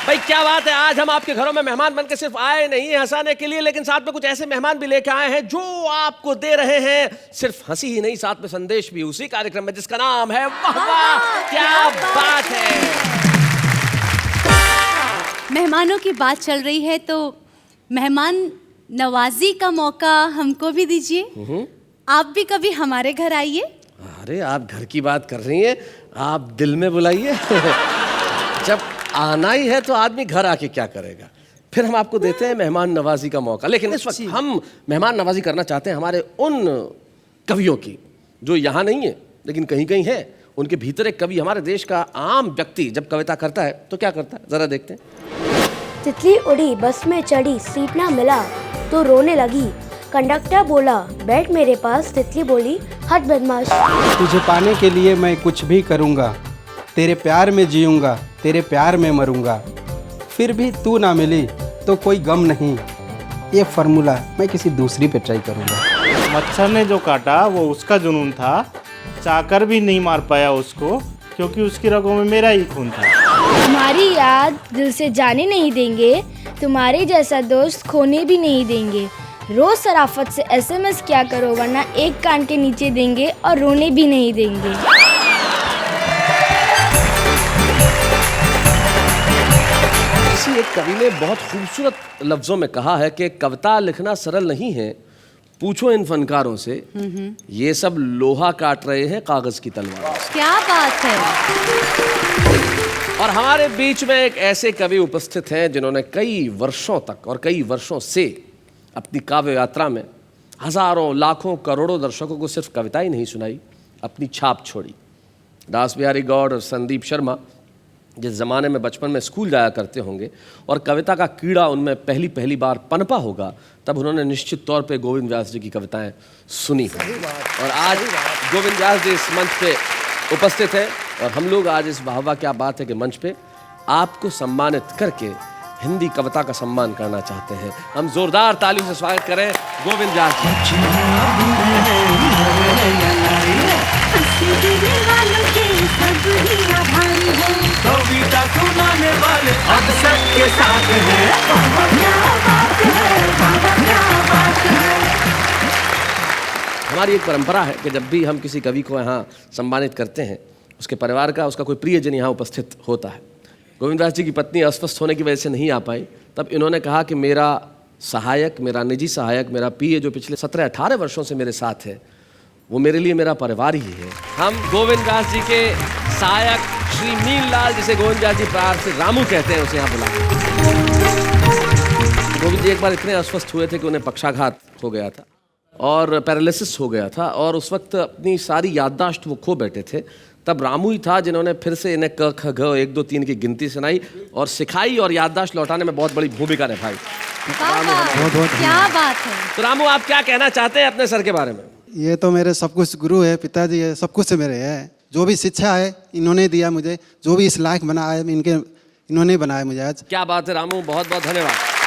भाई क्या बात है, आज हम आपके घरों में मेहमान बनकर सिर्फ आए नहीं हैं हंसाने के लिए, लेकिन साथ में कुछ ऐसे मेहमान भी लेकर आए हैं जो आपको दे रहे हैं सिर्फ हंसी ही नहीं, साथ में संदेश भी, उसी कार्यक्रम में जिसका नाम है वाह वाह क्या बात है। मेहमानों की बात चल रही है तो मेहमान नवाजी का मौका हमको भी दीजिए। आप भी कभी हमारे घर आइए। अरे आप घर की बात कर रही हैं, आप दिल में बुलाइए। जब आना ही है तो आदमी घर आके क्या करेगा, फिर हम आपको देते हैं मेहमान नवाजी का मौका। लेकिन इस वक्त हम मेहमान नवाजी करना चाहते हैं हमारे उन कवियों की जो यहाँ नहीं है लेकिन कहीं कहीं है। उनके भीतर एक कवि, हमारे देश का आम व्यक्ति जब कविता करता है तो क्या करता है, जरा देखते हैं। तितली उड़ी, बस में चढ़ी, सीट ना मिला तो रोने लगी, कंडक्टर बोला बैठ मेरे पास, तितली बोली हट बदमाश। तुझे पाने के लिए मैं कुछ भी करूँगा, तेरे प्यार में जीऊँगा, तेरे प्यार में मरूँगा, फिर भी तू ना मिली तो कोई गम नहीं, ये फार्मूला मैं किसी दूसरी पे ट्राई करूँगा। मच्छर ने जो काटा वो उसका जुनून था, चाकर भी नहीं मार पाया उसको, क्योंकि उसकी रगों में मेरा ही खून था। तुम्हारी याद दिल से जाने नहीं देंगे, तुम्हारे जैसा दोस्त खोने भी नहीं देंगे, रोज शराफत से SMS क्या करो वरना एक कान के नीचे देंगे और रोने भी नहीं देंगे। एक कवि ने बहुत खूबसूरत लफ्जों में कहा है कि कविता लिखना सरल नहीं है, पूछो इन फनकारों से, ये सब लोहा काट रहे हैं कागज की तलवार। क्या बात है। और हमारे बीच में एक ऐसे कवि उपस्थित हैं जिन्होंने कई वर्षों तक और कई वर्षों से अपनी काव्य यात्रा में हजारों लाखों करोड़ों दर्शकों को सिर्फ कविता ही नहीं सुनाई, अपनी छाप छोड़ी। दास बिहारी गौड़ और संदीप शर्मा जिस ज़माने में बचपन में स्कूल जाया करते होंगे और कविता का कीड़ा उनमें पहली बार पनपा होगा, तब उन्होंने निश्चित तौर पे गोविंद व्यास जी की कविताएं सुनी होंगी। और आज गोविंद व्यास जी इस मंच पे उपस्थित हैं और हम लोग आज इस वाह वाह क्या बात है कि मंच पे आपको सम्मानित करके हिंदी कविता का सम्मान करना चाहते हैं। हम जोरदार तालियों से स्वागत करें गोविंद व्यास जी। कविता सुनाने वाले अब सबके साथ है। हमारी एक परंपरा है कि जब भी हम किसी कवि को यहाँ सम्मानित करते हैं, उसके परिवार का, उसका कोई प्रियजन यहाँ उपस्थित होता है। गोविंददास जी की पत्नी अस्वस्थ होने की वजह से नहीं आ पाई, तब इन्होंने कहा कि मेरा सहायक, मेरा निजी सहायक, मेरा पीए जो पिछले 17-18 वर्षों से मेरे साथ है, वो मेरे लिए मेरा परिवार ही है। हम गोविंददास जी के सहायक श्री मीनलाल, जिसे गोविंददास जी प्यार से रामू कहते हैं, उसे यहाँ बुलाते हैं। गोविंद जी एक बार इतने अस्वस्थ हुए थे कि उन्हें पक्षाघात हो गया था और पैरालिसिस हो गया था, और उस वक्त अपनी सारी याददाश्त वो खो बैठे थे। तब रामू ही था जिन्होंने फिर से इन्हें क ख ग 1 2 3 की गिनती सुनाई और सिखाई, और याददाश्त लौटाने में बहुत बड़ी भूमिका निभाई। क्या बात है। तो रामू, आप क्या कहना चाहते हैं अपने सर के बारे में? ये तो मेरे सब कुछ गुरु है, पिताजी है, सब कुछ मेरे है। जो भी शिक्षा है इन्होंने दिया मुझे, जो भी इस लायक बना है इन्होंने बनाया मुझे आज। क्या बात है रामू, बहुत बहुत धन्यवाद।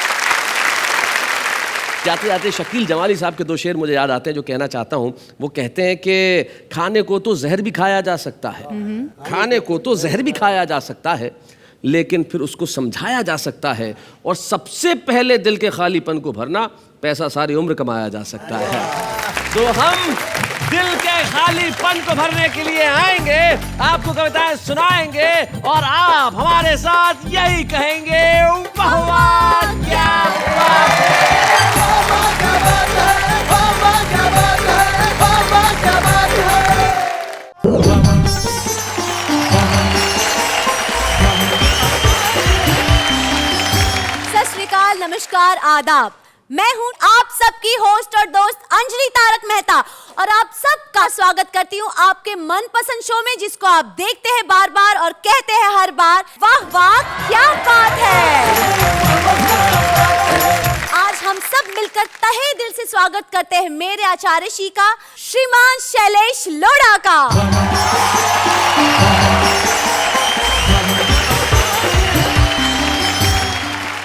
जाते जाते शकील जमाली साहब के 2 शेर मुझे याद आते हैं जो कहना चाहता हूँ। वो कहते हैं कि खाने को तो जहर भी खाया जा सकता है, खाने को तो जहर भी खाया जा सकता है, लेकिन फिर उसको समझाया जा सकता है, और सबसे पहले दिल के खालीपन को भरना पैसा सारी उम्र कमाया जा सकता है। तो हम दिल के खालीपन को भरने के लिए आएंगे, आपको कविताएं सुनाएंगे, और आप हमारे साथ यही कहेंगे, वाह वाह क्या बात है। सत श्री अकाल, नमस्कार, आदाब। मैं हूं आप सबकी होस्ट और दोस्त अंजलि तारक मेहता, और आप सबका स्वागत करती हूं आपके मनपसंद शो में, जिसको आप देखते हैं बार बार और कहते हैं हर बार, वाह वाह क्या बात है। आज हम सब मिलकर तहे दिल से स्वागत करते हैं मेरे आचार्य श्री का, श्रीमान शैलेश लोढ़ा का।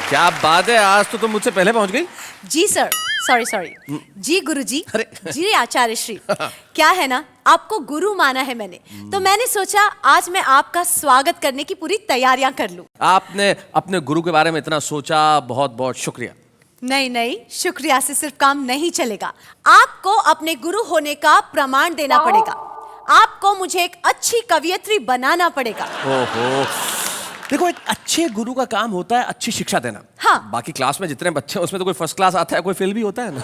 क्या बात है, आज तो तुम मुझसे पहले पहुंच गई। जी सर, सॉरी जी गुरुजी, जी आचार्य श्री। क्या है ना, आपको गुरु माना है मैंने, तो मैंने सोचा आज मैं आपका स्वागत करने की पूरी तैयारियां कर लूं। आपने अपने गुरु के बारे में इतना सोचा, बहुत बहुत शुक्रिया। नहीं, शुक्रिया से सिर्फ काम नहीं चलेगा, आपको अपने गुरु होने का प्रमाण देना पड़ेगा। आपको मुझे एक अच्छी कवियत्री बनाना पड़ेगा। ओहो, देखो, एक अच्छे गुरु का काम होता है अच्छी शिक्षा देना। हाँ। बाकी क्लास में जितने बच्चे हैं उसमें तो कोई फर्स्ट क्लास आता है, कोई फेल भी होता है ना।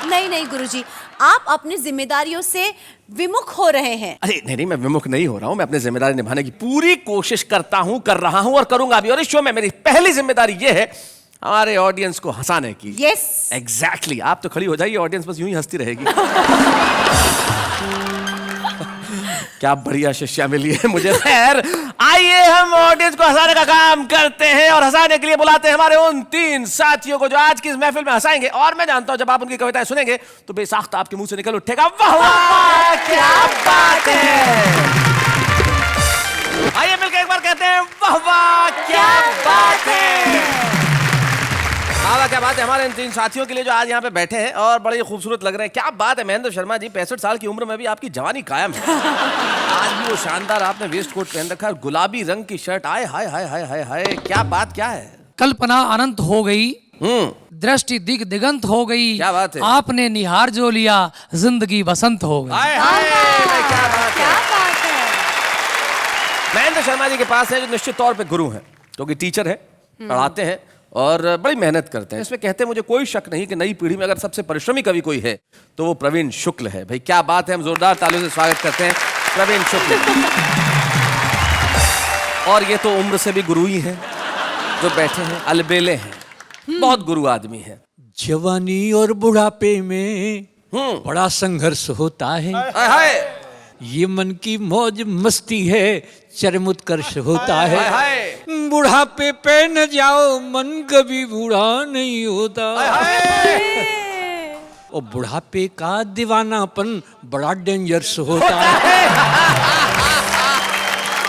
नहीं गुरुजी, आप अपनी जिम्मेदारियों से विमुख हो रहे हैं। अरे नहीं, मैं विमुख नहीं हो रहा हूँ, मैं अपनी जिम्मेदारी निभाने की पूरी कोशिश करता हूँ, कर रहा हूँ और करूंगा भी। और इस शो में मेरी पहली जिम्मेदारी ये है हमारे ऑडियंस को हंसाने की। Yes, exactly. आप तो खड़ी हो जाइए, ऑडियंस बस यूं ही हंसती रहेगी। क्या बढ़िया शिष्या मिली है मुझे। खैर, आइए हम ऑडियंस को हंसाने का काम करते हैं, और हंसाने के लिए बुलाते हैं हमारे उन 3 साथियों को जो आज की इस महफिल में हंसाएंगे। और मैं जानता हूं जब आप उनकी कविताएं सुनेंगे तो बेसाख्ता आपके मुंह से निकल उठेगा, वाह वाह क्या बात है। आइए मिलकर एक बार कहते हैं, वाह वाह क्या बात है। क्या बात है हमारे इन 3 साथियों के लिए जो आज यहाँ पे बैठे हैं और बड़े ही खूबसूरत लग रहे हैं। क्या बात है महेंद्र शर्मा जी, 65 साल की उम्र में भी आपकी जवानी कायम है। आज भी वो शानदार आपने वेस्ट कोट पहन रखा है, गुलाबी रंग की शर्ट। आए हाय हाय हाय हाय हाय, क्या बात क्या है। कल्पना अनंत हो गई, दृष्टि दिग दिगंत हो गई। क्या बात है। आपने निहार जो लिया, जिंदगी बसंत हो गई। हाय हाय, क्या बात है। महेंद्र शर्मा जी के पास है जो निश्चित तौर पे गुरु हैं, क्योंकि टीचर है, पढ़ाते हैं और बड़ी मेहनत करते हैं। इसमें कहते हैं मुझे कोई शक नहीं कि नई पीढ़ी में अगर सबसे परिश्रमी कवि कोई है तो वो प्रवीण शुक्ल है। भाई क्या बात है, हम जोरदार तालियों से स्वागत करते हैं प्रवीण शुक्ल। और ये तो उम्र से भी गुरु ही हैं जो बैठे हैं, अलबेले हैं, बहुत गुरु आदमी है। जवानी और बुढ़ापे में बड़ा संघर्ष होता है। हाय, ये मन की मौज मस्ती है, चरम उत्कर्ष होता है। बुढ़ापे पे न जाओ, मन कभी बूढ़ा नहीं होता। और बुढ़ापे का दीवानापन बड़ा डेंजरस होता है।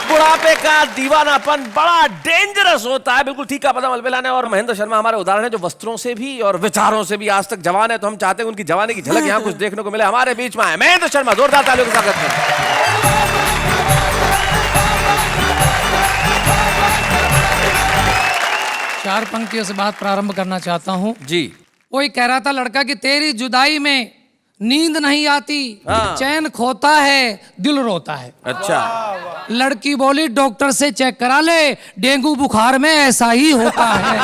बुढ़ापे का दीवानापन बड़ा डेंजरस होता है। बिल्कुल ठीक कहा पदम अलबेला ने। और महेंद्र शर्मा हमारे उदाहरण है जो वस्त्रों से भी और विचारों से भी आज तक जवान है, तो हम चाहते हैं उनकी जवानी की झलक यहाँ कुछ देखने को मिले। हमारे बीच में है महेंद्र शर्मा, जोरदार तालियों के स्वागत करें। 4 पंक्तियों से बात प्रारंभ करना चाहता हूँ जी। कोई कह रहा था लड़का कि तेरी जुदाई में नींद नहीं आती, चैन खोता है, दिल रोता है। अच्छा। लड़की बोली डॉक्टर से चेक करा ले, डेंगू बुखार में ऐसा ही होता है।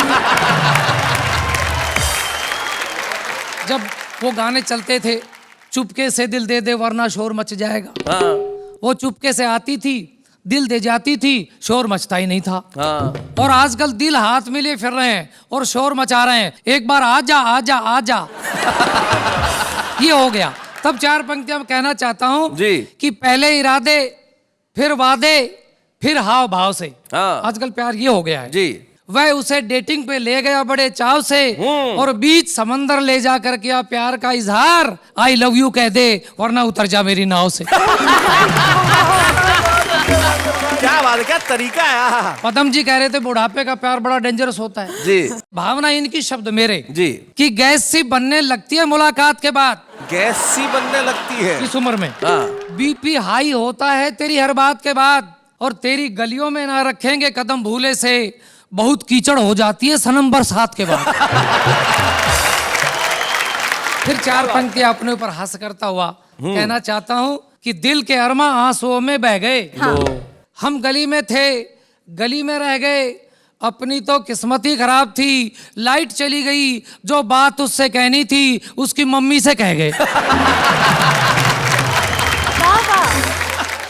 जब वो गाने चलते थे, चुपके से दिल दे दे वरना शोर मच जाएगा, वो चुपके से आती थी, दिल दे जाती थी, शोर मचता ही नहीं था। और आजकल दिल हाथ में लिए फिर रहे हैं और शोर मचा रहे हैं, एक बार आजा आजा आजा। ये हो गया। तब 4 पंक्तियां कहना चाहता हूं कि पहले इरादे, फिर वादे, फिर हाव भाव से। आजकल प्यार ये हो गया है जी। वह उसे डेटिंग पे ले गया बड़े चाव से, और बीच समंदर ले जाकर किया प्यार का इजहार, आई लव यू कह दे वरना उतर जा मेरी नाव से। क्या बात है, क्या तरीका है। पदम जी कह रहे थे बुढ़ापे का प्यार बड़ा डेंजरस होता है जी। भावना इनकी शब्द मेरे जी कि गैस सी बनने लगती है मुलाकात के बाद। गैस सी बनने लगती है इस उम्र में। बीपी हाई होता है तेरी हर बात के बाद, और तेरी गलियों में ना रखेंगे कदम भूले से, बहुत कीचड़ हो जाती है सनम बरसात के बाद। फिर 4 पंक्तियां अपने ऊपर हंस करता हुआ कहना चाहता हूँ कि दिल के अरमा आंसुओं में बह गए। हम गली में थे, गली में रह गए, अपनी तो किस्मत ही खराब थी, लाइट चली गई, जो बात उससे कहनी थी उसकी मम्मी से कह गए।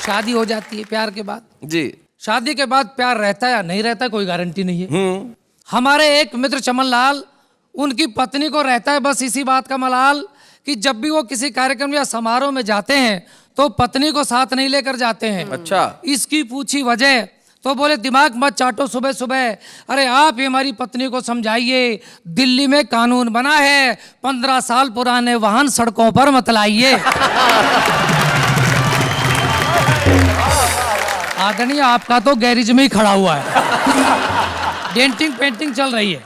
शादी हो जाती है प्यार के बाद जी। शादी के बाद प्यार रहता है या नहीं रहता कोई गारंटी नहीं है। हमारे एक मित्र चमन लाल, उनकी पत्नी को रहता है बस इसी बात का मलाल कि जब भी वो किसी कार्यक्रम या समारोह में जाते हैं तो पत्नी को साथ नहीं लेकर जाते हैं। अच्छा। इसकी पूछी वजह तो बोले दिमाग मत चाटो सुबह सुबह, अरे आप ही हमारी पत्नी को समझाइए, दिल्ली में कानून बना है 15 साल पुराने वाहन सड़कों पर मत लाइए। आदरणीय आपका तो गैरेज में ही खड़ा हुआ है। डेंटिंग पेंटिंग चल रही है।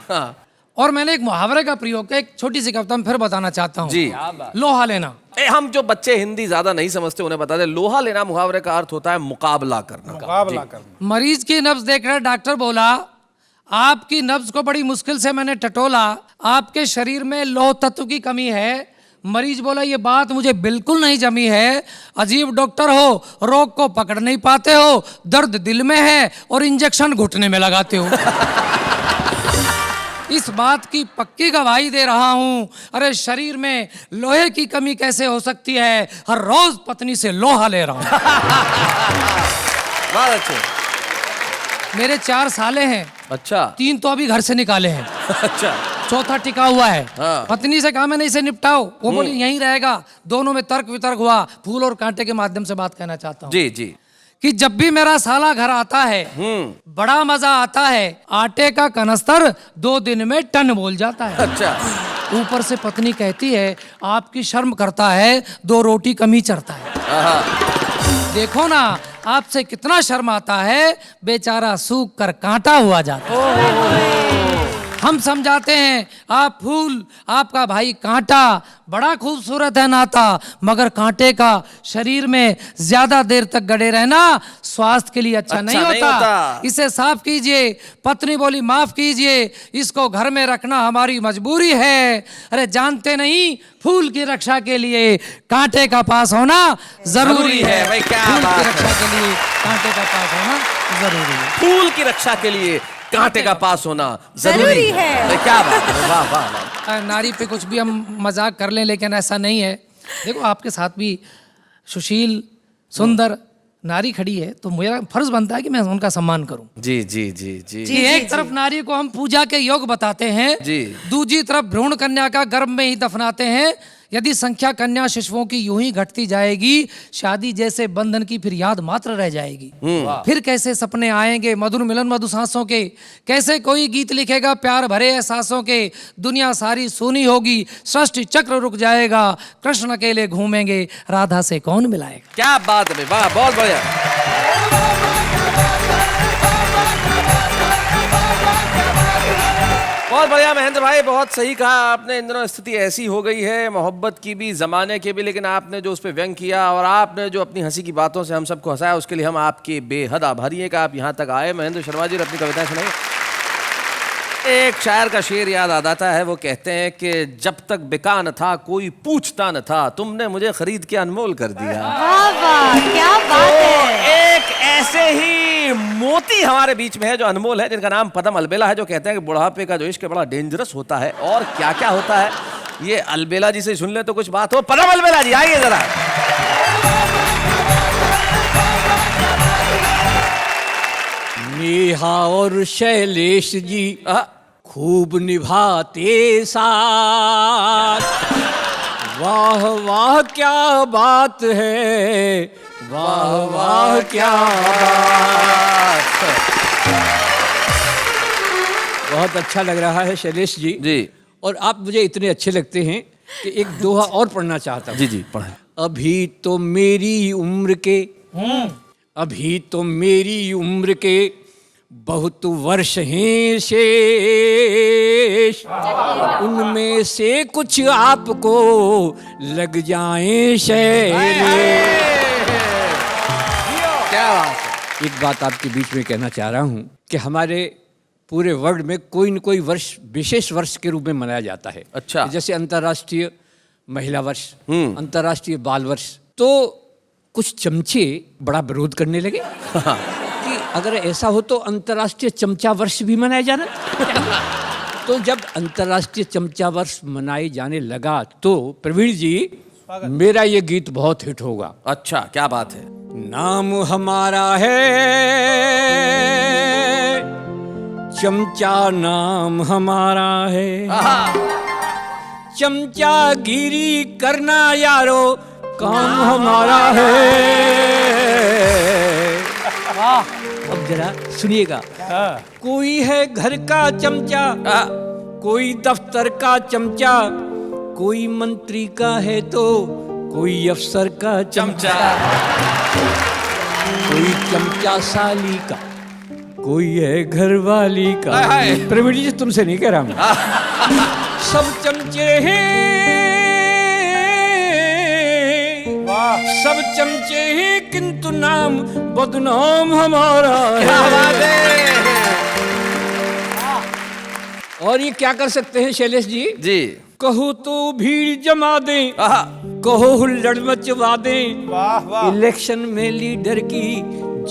और मैंने एक मुहावरे का प्रयोग किया, एक छोटी सी कविता में फिर बताना चाहता हूँ जी। लोहा लेना। हम जो बच्चे हिंदी ज्यादा नहीं समझते उन्हें बता दे, लोहा लेना मुहावरे का अर्थ होता है मुकाबला करना। मुकाबला करना। मरीज की नब्ज देखकर डॉक्टर बोला, आपकी नब्ज को बड़ी मुश्किल से मैंने टटोला, आपके शरीर में लौह तत्व की कमी है। मरीज बोला ये बात मुझे बिल्कुल नहीं जमी है, अजीब डॉक्टर हो, रोग को पकड़ नहीं पाते हो, दर्द दिल में है और इंजेक्शन घुटने में लगाते हो। इस बात की पक्की गवाही दे रहा हूं, अरे शरीर में लोहे की कमी कैसे हो सकती है, हर रोज पत्नी से लोहा ले रहा हूं। बहुत अच्छे। मेरे 4 साले हैं। अच्छा। 3 तो अभी घर से निकाले हैं। अच्छा। चौथा टिका हुआ है। पत्नी से कहा मैंने इसे निपटाओ, वो बोली यहीं रहेगा। दोनों में तर्क वितर्क हुआ। फूल और कांटे के माध्यम से बात कहना चाहता हूँ जी जी कि जब भी मेरा साला घर आता है बड़ा मजा आता है, आटे का कनस्तर 2 दिन में टन बोल जाता है। अच्छा। ऊपर से पत्नी कहती है आपकी शर्म करता है, 2 रोटी कम ही चढ़ता है। देखो ना आपसे कितना शर्म आता है, बेचारा सूख कर कांटा हुआ जाता है। हम समझाते हैं आप फूल, आपका भाई कांटा, बड़ा खूबसूरत है नाता, मगर कांटे का शरीर में ज्यादा देर तक गड़े रहना स्वास्थ्य के लिए अच्छा नहीं होता। इसे साफ कीजिए। पत्नी बोली माफ कीजिए, इसको घर में रखना हमारी मजबूरी है। अरे जानते नहीं फूल की रक्षा के लिए कांटे का पास होना जरूरी है। भाई क्या फूल बात की है। रक्षा के लिए कांटे का पास होना जरूरी है। फूल की रक्षा के लिए कांटे का पास होना जरूरी है। क्या बात है, वाह वाह वाह। नारी पे कुछ भी हम मजाक कर लें लेकिन ऐसा नहीं है। देखो आपके साथ भी सुशील सुंदर नारी खड़ी है, तो मेरा फर्ज बनता है कि मैं उनका सम्मान करूं। जी जी जी जी, जी एक तरफ नारी को हम पूजा के योग बताते हैं जी, दूसरी तरफ भ्रूण कन्या का गर्भ में ही दफनाते हैं। यदि संख्या कन्या शिशुओं की यूं ही घटती जाएगी, शादी जैसे बंधन की फिर याद मात्र रह जाएगी। फिर कैसे सपने आएंगे मधुर मिलन मधु सांसों के, कैसे कोई गीत लिखेगा प्यार भरे एहसासों के। दुनिया सारी सूनी होगी, सृष्टि चक्र रुक जाएगा, कृष्ण अकेले घूमेंगे, राधा से कौन मिलाएगा। क्या बात है, वाह बहुत बढ़िया। बहुत बढ़िया महेंद्र भाई, बहुत सही कहा आपने। इन दिनों स्थिति ऐसी हो गई है, मोहब्बत की भी जमाने के भी, लेकिन आपने जो उस पर व्यंग किया और आपने जो अपनी हंसी की बातों से हम सबको हंसाया, उसके लिए हम आपके बेहद आभारी हैं कि आप यहाँ तक आए। महेंद्र शर्मा जी अपनी कविताएं सुनाइए। एक शायर का शेर याद आ जाता है, वो कहते हैं कि जब तक बिका न था कोई पूछता न था, तुमने मुझे खरीद के अनमोल कर दिया। वाह वाह, क्या बात है। एक ऐसे ही मोती हमारे बीच में है जो अनमोल है, जिनका नाम पदम अलबेला है, जो कहते हैं कि बुढ़ापे का जो इश्क बड़ा डेंजरस होता है। और क्या क्या होता है ये अलबेला जी से सुन ले तो कुछ बात हो। पदम अलबेला जी आइए जरा। नेहा और शैलेश जी खूब निभाते साथ, वाह वाह क्या बात है, वाह वाह क्या बात। बहुत अच्छा लग रहा है शैलेश जी। जी। और आप मुझे इतने अच्छे लगते हैं कि एक दोहा और पढ़ना चाहता हूँ। जी जी पढ़ें। अभी तो मेरी उम्र के, अभी तो मेरी उम्र के बहुत वर्ष हैं शेष, उनमें से कुछ आपको लग जाएं शैलेश। क्या बात है। एक बात आपके बीच में कहना चाह रहा हूँ कि हमारे पूरे वर्ल्ड में कोई न कोई वर्ष विशेष वर्ष के रूप में मनाया जाता है। अच्छा। जैसे अंतर्राष्ट्रीय महिला वर्ष, अंतर्राष्ट्रीय बाल वर्ष। तो कुछ चमचे बड़ा विरोध करने लगे कि अगर ऐसा हो तो अंतर्राष्ट्रीय चमचा वर्ष भी मनाया जाना। तो जब अंतर्राष्ट्रीय चमचा वर्ष मनाए जाने लगा तो प्रवीण जी मेरा ये गीत बहुत हिट होगा। अच्छा क्या बात है। नाम हमारा है चमचा, नाम हमारा है चमचागिरी करना यारो, काम हमारा है। अब जरा सुनिएगा। कोई है घर का चमचा, कोई दफ्तर का चमचा, कोई मंत्री का है तो कोई अफसर का चमचा, कोई चमचा साली का, कोई है घर वाली का। प्रवीण जी तुमसे नहीं कह रहा हूं। सब चमचे हैं, सब चमचे हैं, किंतु नाम बदनाम हमारा है। और ये क्या कर सकते हैं शैलेश जी? जी। कहो तो भीड़ जमा दें, कहो हुल्लड़ मचवा दें, इलेक्शन में लीडर की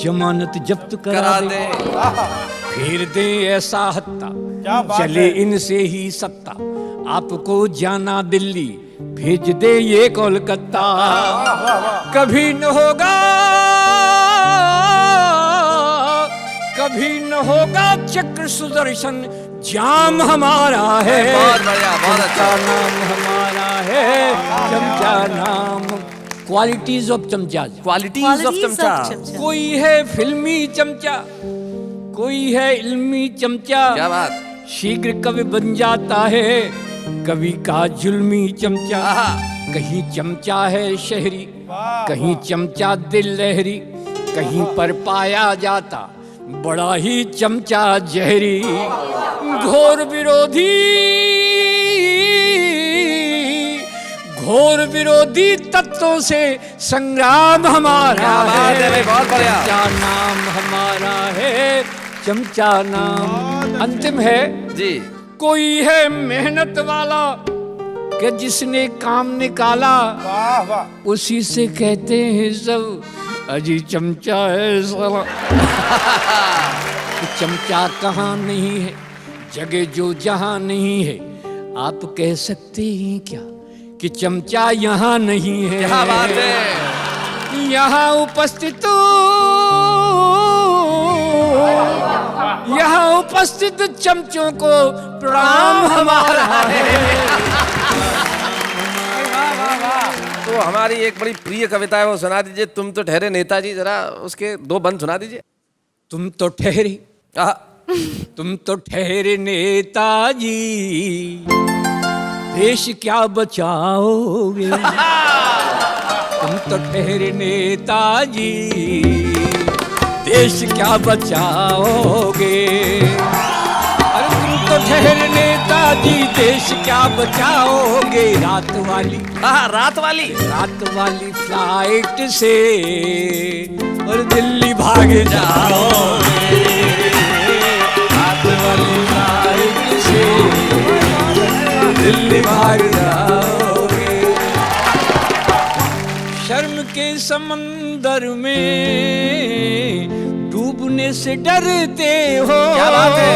जमानत जब्त करा दे, फिर दे ऐसा हत्ता चले इनसे ही सत्ता, आपको जाना दिल्ली भेज दे ये कोलकाता। कभी न होगा, कभी न होगा चक्र सुदर्शन, जाम हमारा है। बहुत बढ़िया, बहुत अच्छा। नाम हमारा है चमचा, नाम क्वालिटीज ऑफ चमचा, क्वालिटीज ऑफ चमचा। कोई है फिल्मी चमचा, कोई है इल्मी चमचा। क्या बात। शीघ्र कवि बन जाता है कवि का जुल्मी चमचा। कहीं चमचा है शहरी, कहीं चमचा दिल लहरी, कहीं पर पाया जाता बड़ा ही चमचा जहरी। घोर विरोधी, घोर विरोधी तत्वों से संग्राम हमारा है। बहुत बढ़िया। चमचा नाम हमारा है, चमचा नाम। अंतिम है जी। कोई है मेहनत वाला कि जिसने काम निकाला, उसी से कहते हैं सब अजी चमचा है साला। चमचा कहाँ नहीं है, जगह जो जहाँ नहीं है, आप कह सकते हैं क्या कि चमचा यहाँ नहीं है। क्या बात है। यहाँ उपस्थित, यहाँ उपस्थित चमचों को प्रणाम हमारा है। तो हमारी एक बड़ी प्रिय कविता है, वो सुना दीजिए। तुम तो ठहरे नेताजी, जरा उसके दो बंद सुना दीजिए। तुम तो ठहरे, तुम तो ठहरे नेताजी, देश क्या बचाओगे। तुम तो ठहरे नेताजी, देश क्या बचाओगे। अरे तुम तो ठहरे नेताजी, देश क्या बचाओगे। रात वाली, रात वाली, रात वाली फ्लाइट से और दिल्ली भाग जाओगे। रात वाली फ्लाइट हार जाओगे। शर्म के समंदर में डूबने से डरते हो। क्या बात है?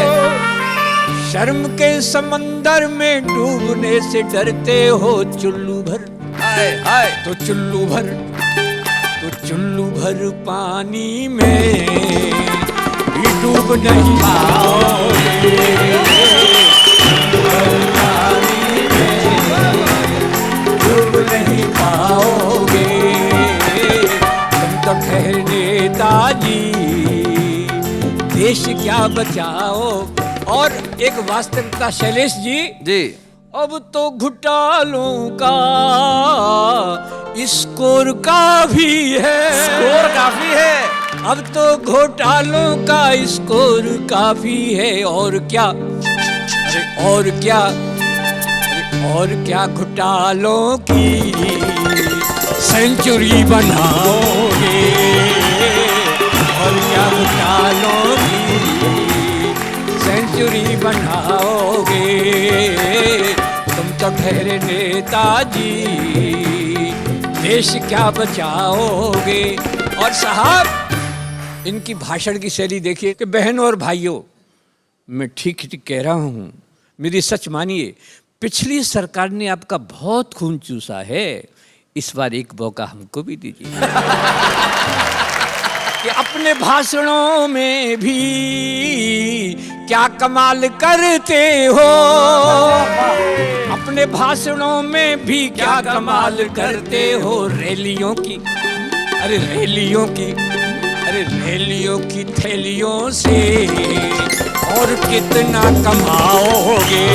शर्म के समंदर में डूबने से डरते हो। चुल्लू भर हाय हाय तो चुल्लू भर पानी में भी डूब नहीं पाओगे। पानी में डूब नहीं पाओगे। तुम तो ठहरने ताजी देश क्या बचाओ। और एक वास्तविकता शैलेश जी, अब तो घोटालों का स्कोर काफी है। स्कोर काफी है। अब तो घोटालों का स्कोर काफी है। और क्या, अरे और क्या, अरे और क्या घोटालों की सेंचुरी बनाओगे। और क्या घोटालों की सेंचुरी बनाओगे। तुम तो ठहरे नेताजी देश क्या बचाओगे। और साहब इनकी भाषण की शैली देखिए कि बहनों और भाइयों, मैं ठीक ठीक कह रहा हूँ, मेरी सच मानिए, पिछली सरकार ने आपका बहुत खून चूसा है, इस बार एक मौका हमको भी दीजिए। कि अपने भाषणों में भी क्या कमाल करते हो। अपने भाषणों में भी क्या कमाल करते हो। रैलियों की, अरे रैलियों की, अरे रैलियों की थैलियों से और कितना कमाओगे।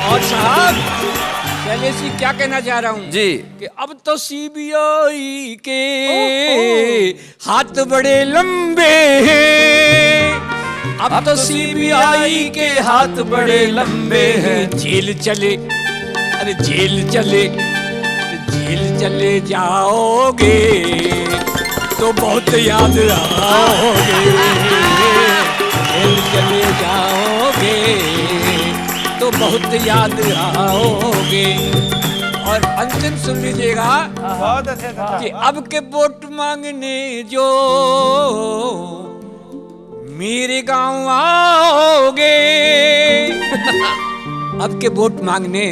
और साहब शैलेश जी क्या कहना चाह रहा हूँ जी कि अब तो सीबीआई के हाथ बड़े लंबे हैं। अब तो सीबीआई के हाथ बड़े लंबे हैं। जेल चले, अरे जेल चले, जेल चले जाओगे तो बहुत याद आओगे। जेल चले जाओगे तो बहुत याद आओगे। और अंतिम सुन लीजिएगा, बहुत अच्छे कि अब के वोट मांगने जो मेरे गांव आओगे। अब के वोट मांगने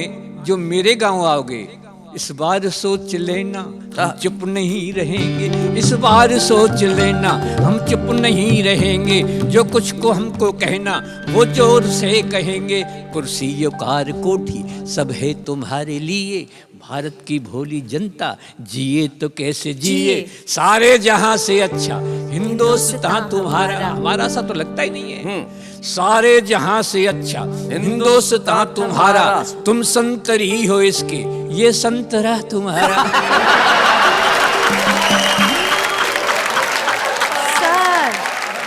जो मेरे गांव आओगे, इस बार सोच लेना हम चुप नहीं रहेंगे। इस बार सोच लेना हम चुप नहीं रहेंगे। जो कुछ को हमको कहना वो जोर से कहेंगे। कुर्सी कार कोठी सब है तुम्हारे लिए। भारत की भोली जनता जिए तो कैसे जिए। सारे जहां से अच्छा हिंदुस्तान तुम्हारा। हमारा सा तो लगता ही नहीं है। सारे जहां से अच्छा हिंदुस्तान तुम्हारा। तुम संतरी हो इसके, ये संतरा तुम्हारा। सर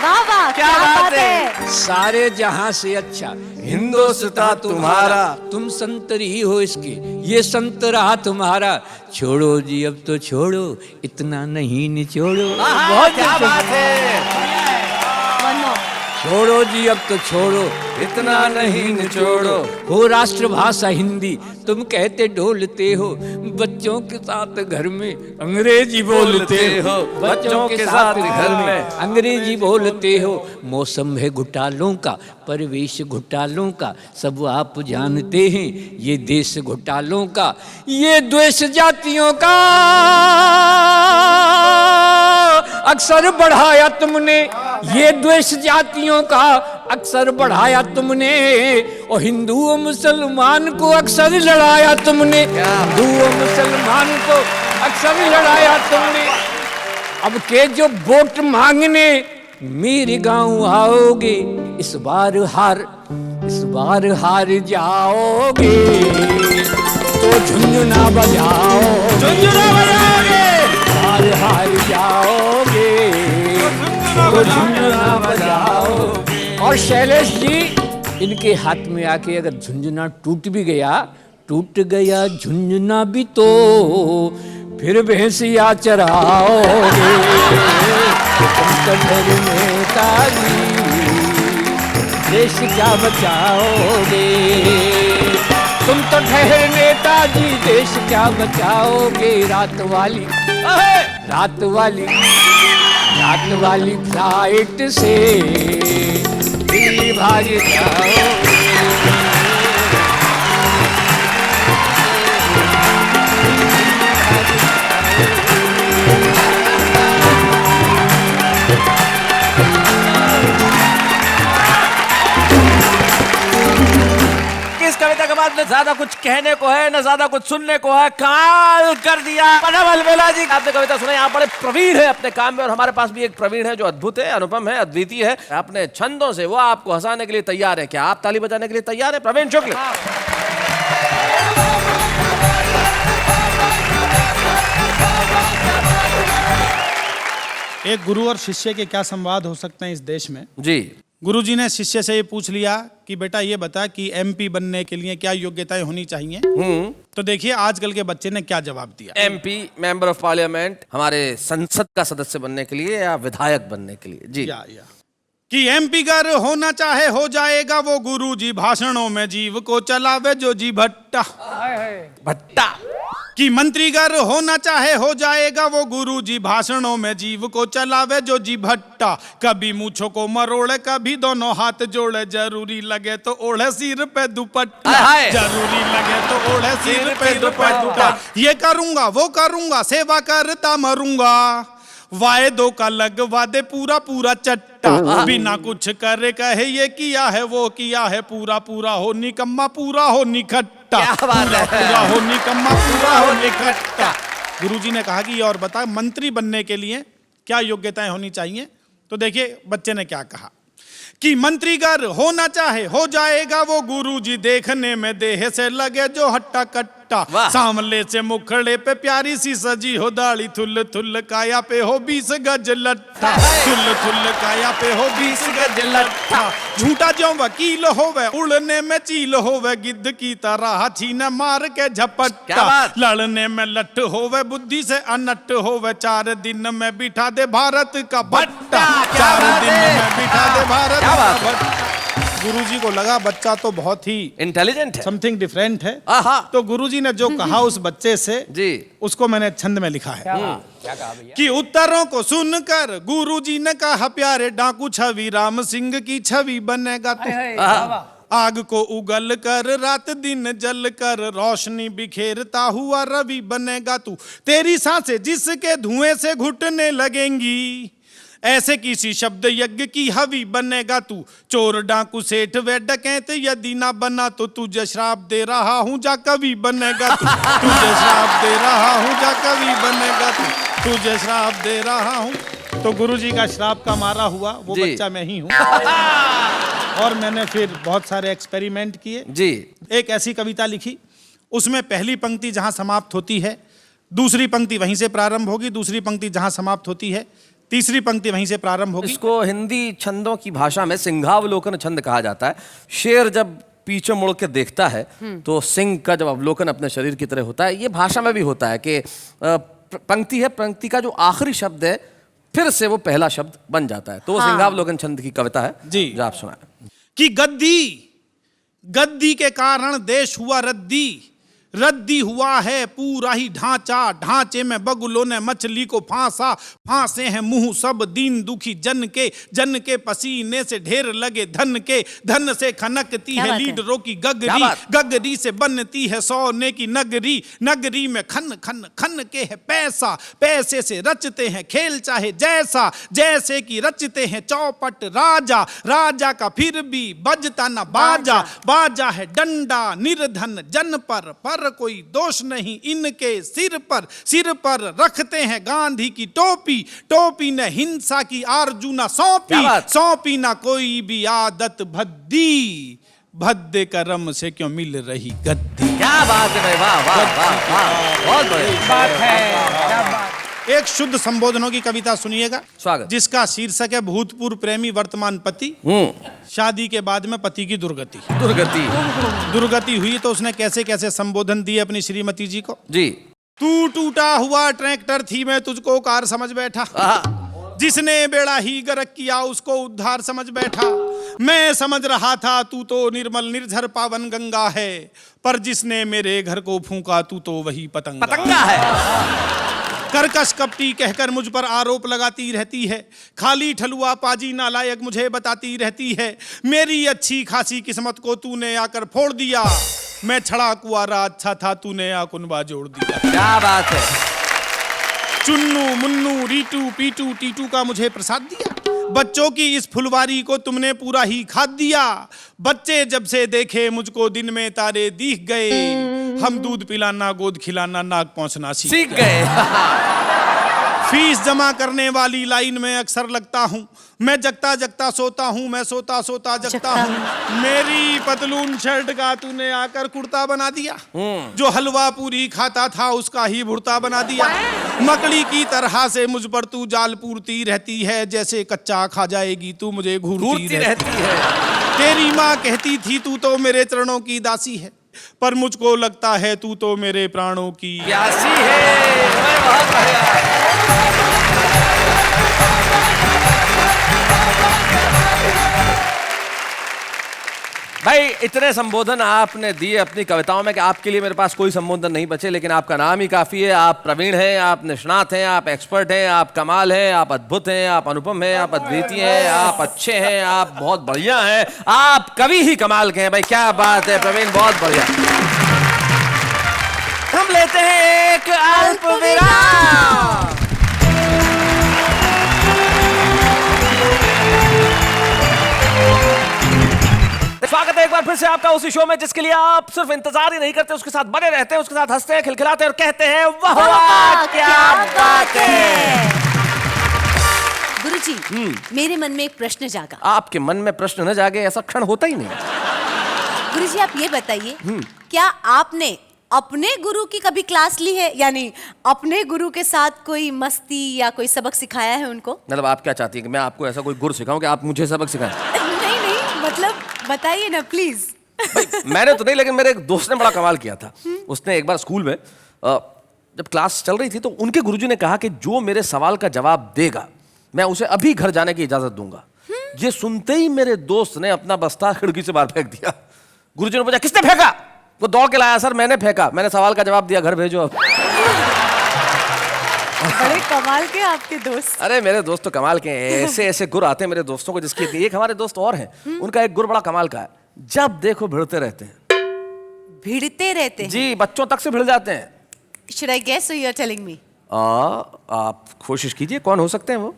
वाह वाह, क्या बात है। सारे जहां से अच्छा हिंदुस्तान तुम्हारा। तुम संतरी हो इसके, ये संतरा तुम्हारा। छोड़ो जी अब तो छोड़ो, इतना नहीं निचोड़ो। बहुत क्या बात है। छोड़ो जी अब तो छोड़ो, इतना नहीं निचोड़ो। हो राष्ट्रभाषा हिंदी तुम कहते डोलते हो। बच्चों के साथ घर में अंग्रेजी बोलते हो। बच्चों के साथ घर में अंग्रेजी बोलते हो। मौसम है घोटालों का, परिवेश घोटालों का, सब आप जानते हैं। ये देश घोटालों का, ये द्वेष जातियों का अक्सर बढ़ाया तुमने। ये द्वेष जातियों का अक्सर बढ़ाया तुमने। और हिंदू और मुसलमान को अक्सर लड़ाया तुमने। हिंदू और मुसलमान को अक्सर लड़ाया तुमने। अब के जो वोट मांगने मेरे गांव आओगे, इस बार हार जाओगे तो झुंझुना बजाओ। झुंझुना बजाओगे, हार जाओगे तो झुंझुना बजाओ। और शैलेश जी इनके हाथ में आके अगर झुंझुना टूट भी गया, टूट गया झुंझुना भी तो फिर भैंसिया चराओगे। नेताजी देश क्या बचाओगे। तुम तो ठहर नेताजी, देश क्या बचाओगे? रात वाली फ्लाइट से दिल्ली भाग जाओगे। इस कविता के बाद न ज्यादा कुछ कहने को है न ज्यादा कुछ सुनने को है, काल कर दिया। प्रणव अलवेला जी, आपने कविता सुनाई, आप बड़े प्रवीण है अपने काम में, और हमारे पास भी एक प्रवीण है जो अद्भुत है, अनुपम है, अद्वितीय है अपने छंदों से। वो आपको हंसाने के लिए तैयार है। क्या आप ताली बजाने के लिए तैयार है? प्रवीण शुक्ल। एक गुरु और शिष्य के क्या संवाद हो सकते हैं इस देश में? जी। गुरुजी ने शिष्य से ये पूछ लिया कि बेटा ये बता कि एमपी बनने के लिए क्या योग्यताएं होनी चाहिए। तो देखिए आजकल के बच्चे ने क्या जवाब दिया। एमपी, मेंबर ऑफ पार्लियामेंट, हमारे संसद का सदस्य बनने के लिए या विधायक बनने के लिए? जी। कि एमपी गर होना चाहे हो जाएगा वो गुरुजी, भाषणों में जीव को चलावे जो जी भट्टा। कि मंत्रीगर होना चाहे हो जाएगा वो गुरुजी, भाषणों में जीव को चलावे जो जी भट्टा। कभी मूछों को मरोड़े, कभी दोनों हाथ जोड़े, जरूरी लगे तो ओढ़े सिर पे दुपट्टा। जरूरी लगे तो ओढ़े सिर पे दुपट्टा। ये करूंगा वो करूंगा, सेवा करता मरूंगा, वायदों का लगवा दे पूरा पूरा चट्टा। बिना कुछ करे कहे ये किया है वो किया है, पूरा पूरा हो निकम्मा पूरा हो निखट्टा। पूरा हो निकम्मा पूरा हो निखट्टा। गुरुजी ने कहा कि ये और बता, मंत्री बनने के लिए क्या योग्यताएं होनी चाहिए? तो देखिए बच्चे ने क्या कहा कि मंत्रीगर होना चाहे हो जाएगा वो गुरुजी, देखने में देह से लगे जो हट्टा कट्टा। सामले से मुखड़े पे प्यारी सी सजी हो दाढ़ी, थुल थुल काया पे हो 20 गज लट्ठा। थुल थुल काया पे हो 20 गज लट्ठा। झूठा जो वकील होवे, उड़ने में चील होवे, गिद्ध की तरह छीन मार के झपट्टा। लड़ने में लट होवे, बुद्धि से अनट होवे, 4 दिन में बिठा दे भारत का भट्टा। 4 दिन में बिठा दे भारत का भट्टा। गुरुजी को लगा बच्चा तो बहुत ही इंटेलिजेंट है, समथिंग डिफरेंट है। तो गुरुजी ने जो कहा उस बच्चे से जी, उसको मैंने छंद में लिखा है। क्या कहा भैया? कि उत्तरों को सुनकर गुरुजी ने कहा, प्यारे डाकू छवि राम सिंह की छवि बनेगा तू। आग को उगल कर रात दिन जल कर, रोशनी बिखेरता हुआ रवि बनेगा तू। तेरी सांसें जिसके धुएं से घुटने लगेंगी, ऐसे किसी शब्द यज्ञ की हवि बनेगा तू। चोर डाकू सेठ व डकैत यदि ना बना तो तुझे श्राप दे रहा हूँ जा कवि बनेगा तू। तुझे श्राप दे रहा हूँ जा कवि बनेगा तू। तुझे श्राप दे रहा हूँ। तो गुरुजी का श्राप का मारा हुआ वो बच्चा मैं ही हूँ। और मैंने फिर बहुत सारे एक्सपेरिमेंट किए जी। एक ऐसी कविता लिखी, उसमें पहली पंक्ति जहाँ समाप्त होती है, दूसरी पंक्ति वहीं से प्रारंभ होगी, दूसरी पंक्ति जहाँ समाप्त होती है, तीसरी पंक्ति वहीं से प्रारंभ होगी। इसको हिंदी छंदों की भाषा में सिंहावलोकन छंद कहा जाता है। शेर जब पीछे मुड़ के देखता है तो सिंह का जब अवलोकन अपने शरीर की तरह होता है। ये भाषा में भी होता है कि पंक्ति है, पंक्ति का जो आखिरी शब्द है फिर से वो पहला शब्द बन जाता है। तो वो सिंहावलोकन छंद की कविता है जी, जो आप सुनाए। कि गद्दी के कारण देश हुआ रद्दी, रद्दी हुआ है पूरा ही ढांचा, ढांचे में बगुलों ने मछली को फांसा, फांसे हैं मुंह सब दीन दुखी जन के पसीने से ढेर लगे धन के, धन से खनकती है लीडरों की गगरी, गगरी से बनती है सोने की नगरी, नगरी में खन खन खन के है पैसा, पैसे से रचते हैं खेल चाहे जैसा, जैसे कि रचते हैं चौपट राजा, राजा का फिर भी बजता न बाजा, बाजा है डंडा निर्धन जन पर कोई दोष नहीं इनके सिर पर रखते हैं गांधी की टोपी, टोपी ने हिंसा की आरजू ना सौंपी, सौंपी ना कोई भी आदत भद्दी, भद्दे कर्म से क्यों मिल रही गद्दी। क्या बात है भाई, वाह वाह वाह वाह, बहुत बढ़िया बात है, क्या बात। एक शुद्ध संबोधनों की कविता सुनिएगा, स्वागत। जिसका शीर्षक है भूतपूर्व प्रेमी वर्तमान पति, शादी के बाद में पति की दुर्गति। दुर्गति हुई तो उसने कैसे कैसे संबोधन दिए अपनी श्रीमती जी को जी। तू टूटा हुआ ट्रैक्टर थी मैं तुझको कार समझ बैठा, जिसने बेड़ा ही गर्क किया उसको उद्धार समझ बैठा। मैं समझ रहा था तू तो निर्मल निर्झर पावन गंगा है, पर जिसने मेरे घर को फूंका तू तो वही पतंगा है। कर्कश कपटी कहकर मुझ पर आरोप लगाती रहती है, खाली ठलुआ पाजी नालायक मुझे बताती रहती है। मेरी अच्छी खासी किस्मत को तूने आकर फोड़ दिया, मैं छड़ा कुआरा अच्छा था तूने आकुनबा जोड़ दिया। क्या बात है। चुन्नू मुन्नू रीटू पीटू टीटू का मुझे प्रसाद दिया, बच्चों की इस फुलवारी को तुमने पूरा ही खाद दिया। बच्चे जब से देखे मुझको दिन में तारे दिख गए, हम दूध पिलाना गोद खिलाना नाक पहुंचना सीख गए। फीस जमा करने वाली लाइन में अक्सर लगता हूँ, मैं जगता जगता सोता हूँ, मैं सोता सोता जगता हूँ। मेरी पतलून शर्ट का तूने आकर कुर्ता बना दिया, जो हलवा पूरी खाता था उसका ही भुर्ता बना दिया। मकड़ी की तरह से मुझ पर तू जाल पूरती रहती है, जैसे कच्चा खा जाएगी तू मुझे घूरती रहती है। तेरी माँ कहती थी तू तो मेरे चरणों की दासी है, पर मुझको लगता है तू तो मेरे प्राणों की प्यासी है। भाई इतने संबोधन आपने दिए अपनी कविताओं में कि आपके लिए मेरे पास कोई संबोधन नहीं बचे, लेकिन आपका नाम ही काफी है। आप प्रवीण हैं, आप निष्णात हैं, आप एक्सपर्ट हैं, आप कमाल हैं, आप अद्भुत हैं, आप अनुपम हैं, आप अद्वितीय हैं, आप अच्छे हैं, आप बहुत बढ़िया हैं, आप कवि ही कमाल के हैं। भाई क्या बात है प्रवीण, बहुत बढ़िया। हम लेते हैं एक अल्प विराम। स्वागत है एक बार फिर से आपका उसी शो में जिसके लिए आप सिर्फ इंतजार ही नहीं करते, उसके साथ बने रहते हैं, उसके साथ हंसते हैं, खिलखिलाते हैं और कहते हैं वाह वाह क्या बात है। गुरुजी, मेरे मन में एक प्रश्न जागा। आपके मन में प्रश्न न जागे ऐसा क्षण होता ही नहीं। गुरुजी आप ये बताइए, क्या आपने अपने गुरु की कभी क्लास ली है, यानी अपने गुरु के साथ कोई मस्ती या कोई सबक सिखाया है उनको? मतलब आप क्या चाहती हैं कि मैं आपको ऐसा कोई गुर सिखाऊं कि आप मुझे सबक सिखाएं? नहीं, मतलब बताइए ना प्लीज। मैंने तो नहीं, लेकिन मेरे एक दोस्त ने बड़ा कमाल किया था। उसने एक बार स्कूल में जब क्लास चल रही थी तो उनके गुरुजी ने कहा कि जो मेरे सवाल का जवाब देगा मैं उसे अभी घर जाने की इजाजत दूंगा। ये सुनते ही मेरे दोस्त ने अपना बस्ता खिड़की से बाहर फेंक दिया। गुरुजी ने पूछा किसने फेंका? वो दौड़ के लाया, सर मैंने फेंका, मैंने सवाल का जवाब दिया, घर भेजो अब। बड़े कमाल के आपके दोस्त। अरे मेरे दोस्त तो कमाल के हैं, ऐसे ऐसे गुर आते हैं मेरे दोस्तों को जिसकी एक हमारे दोस्त और हैं, उनका एक गुर बड़ा कमाल का है, जब देखो भिड़ते रहते हैं। भिड़ते रहते हैं? जी, बच्चों तक से भिड़ जाते हैं। Should I guess or you're telling me? आप कोशिश कीजिए, कौन हो सकते हैं वो?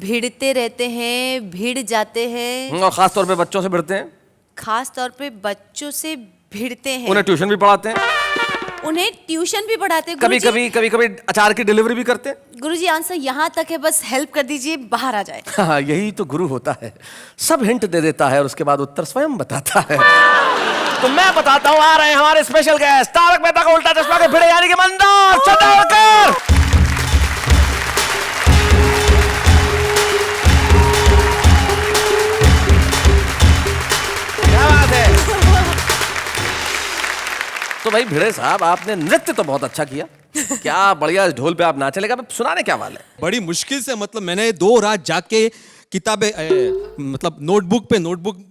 भिड़ते रहते हैं, भिड़ जाते हैं, और खास तौर पे बच्चों से भिड़ते हैं। खास तौर पे बच्चों से भिड़ते हैं। उन्हें ट्यूशन भी पढ़ाते हैं। उन्हें ट्यूशन भी पढ़ाते हैं। कभी अचार की डिलीवरी भी करते हैं। गुरुजी आंसर यहाँ तक है, बस हेल्प कर दीजिए, बाहर आ जाए। हाँ, यही तो गुरु होता है, सब हिंट दे देता है और उसके बाद उत्तर स्वयं बताता है। तो मैं बताता हूँ, आ रहे हैं हमारे स्पेशल गेस्ट, तारक मेहता का उल्टा चश्मा के भिड़े यानी कि मंदार चंद्रकर। क्या बात है। तो भाई भिड़े साहब, आपने नृत्य तो बहुत अच्छा किया, क्या बढ़िया ढोल पे आप नाचे, लेकिन सुनाने क्या वाले? बड़ी मुश्किल से, मतलब मैंने 2 रात जाके किताबें मतलब नोटबुक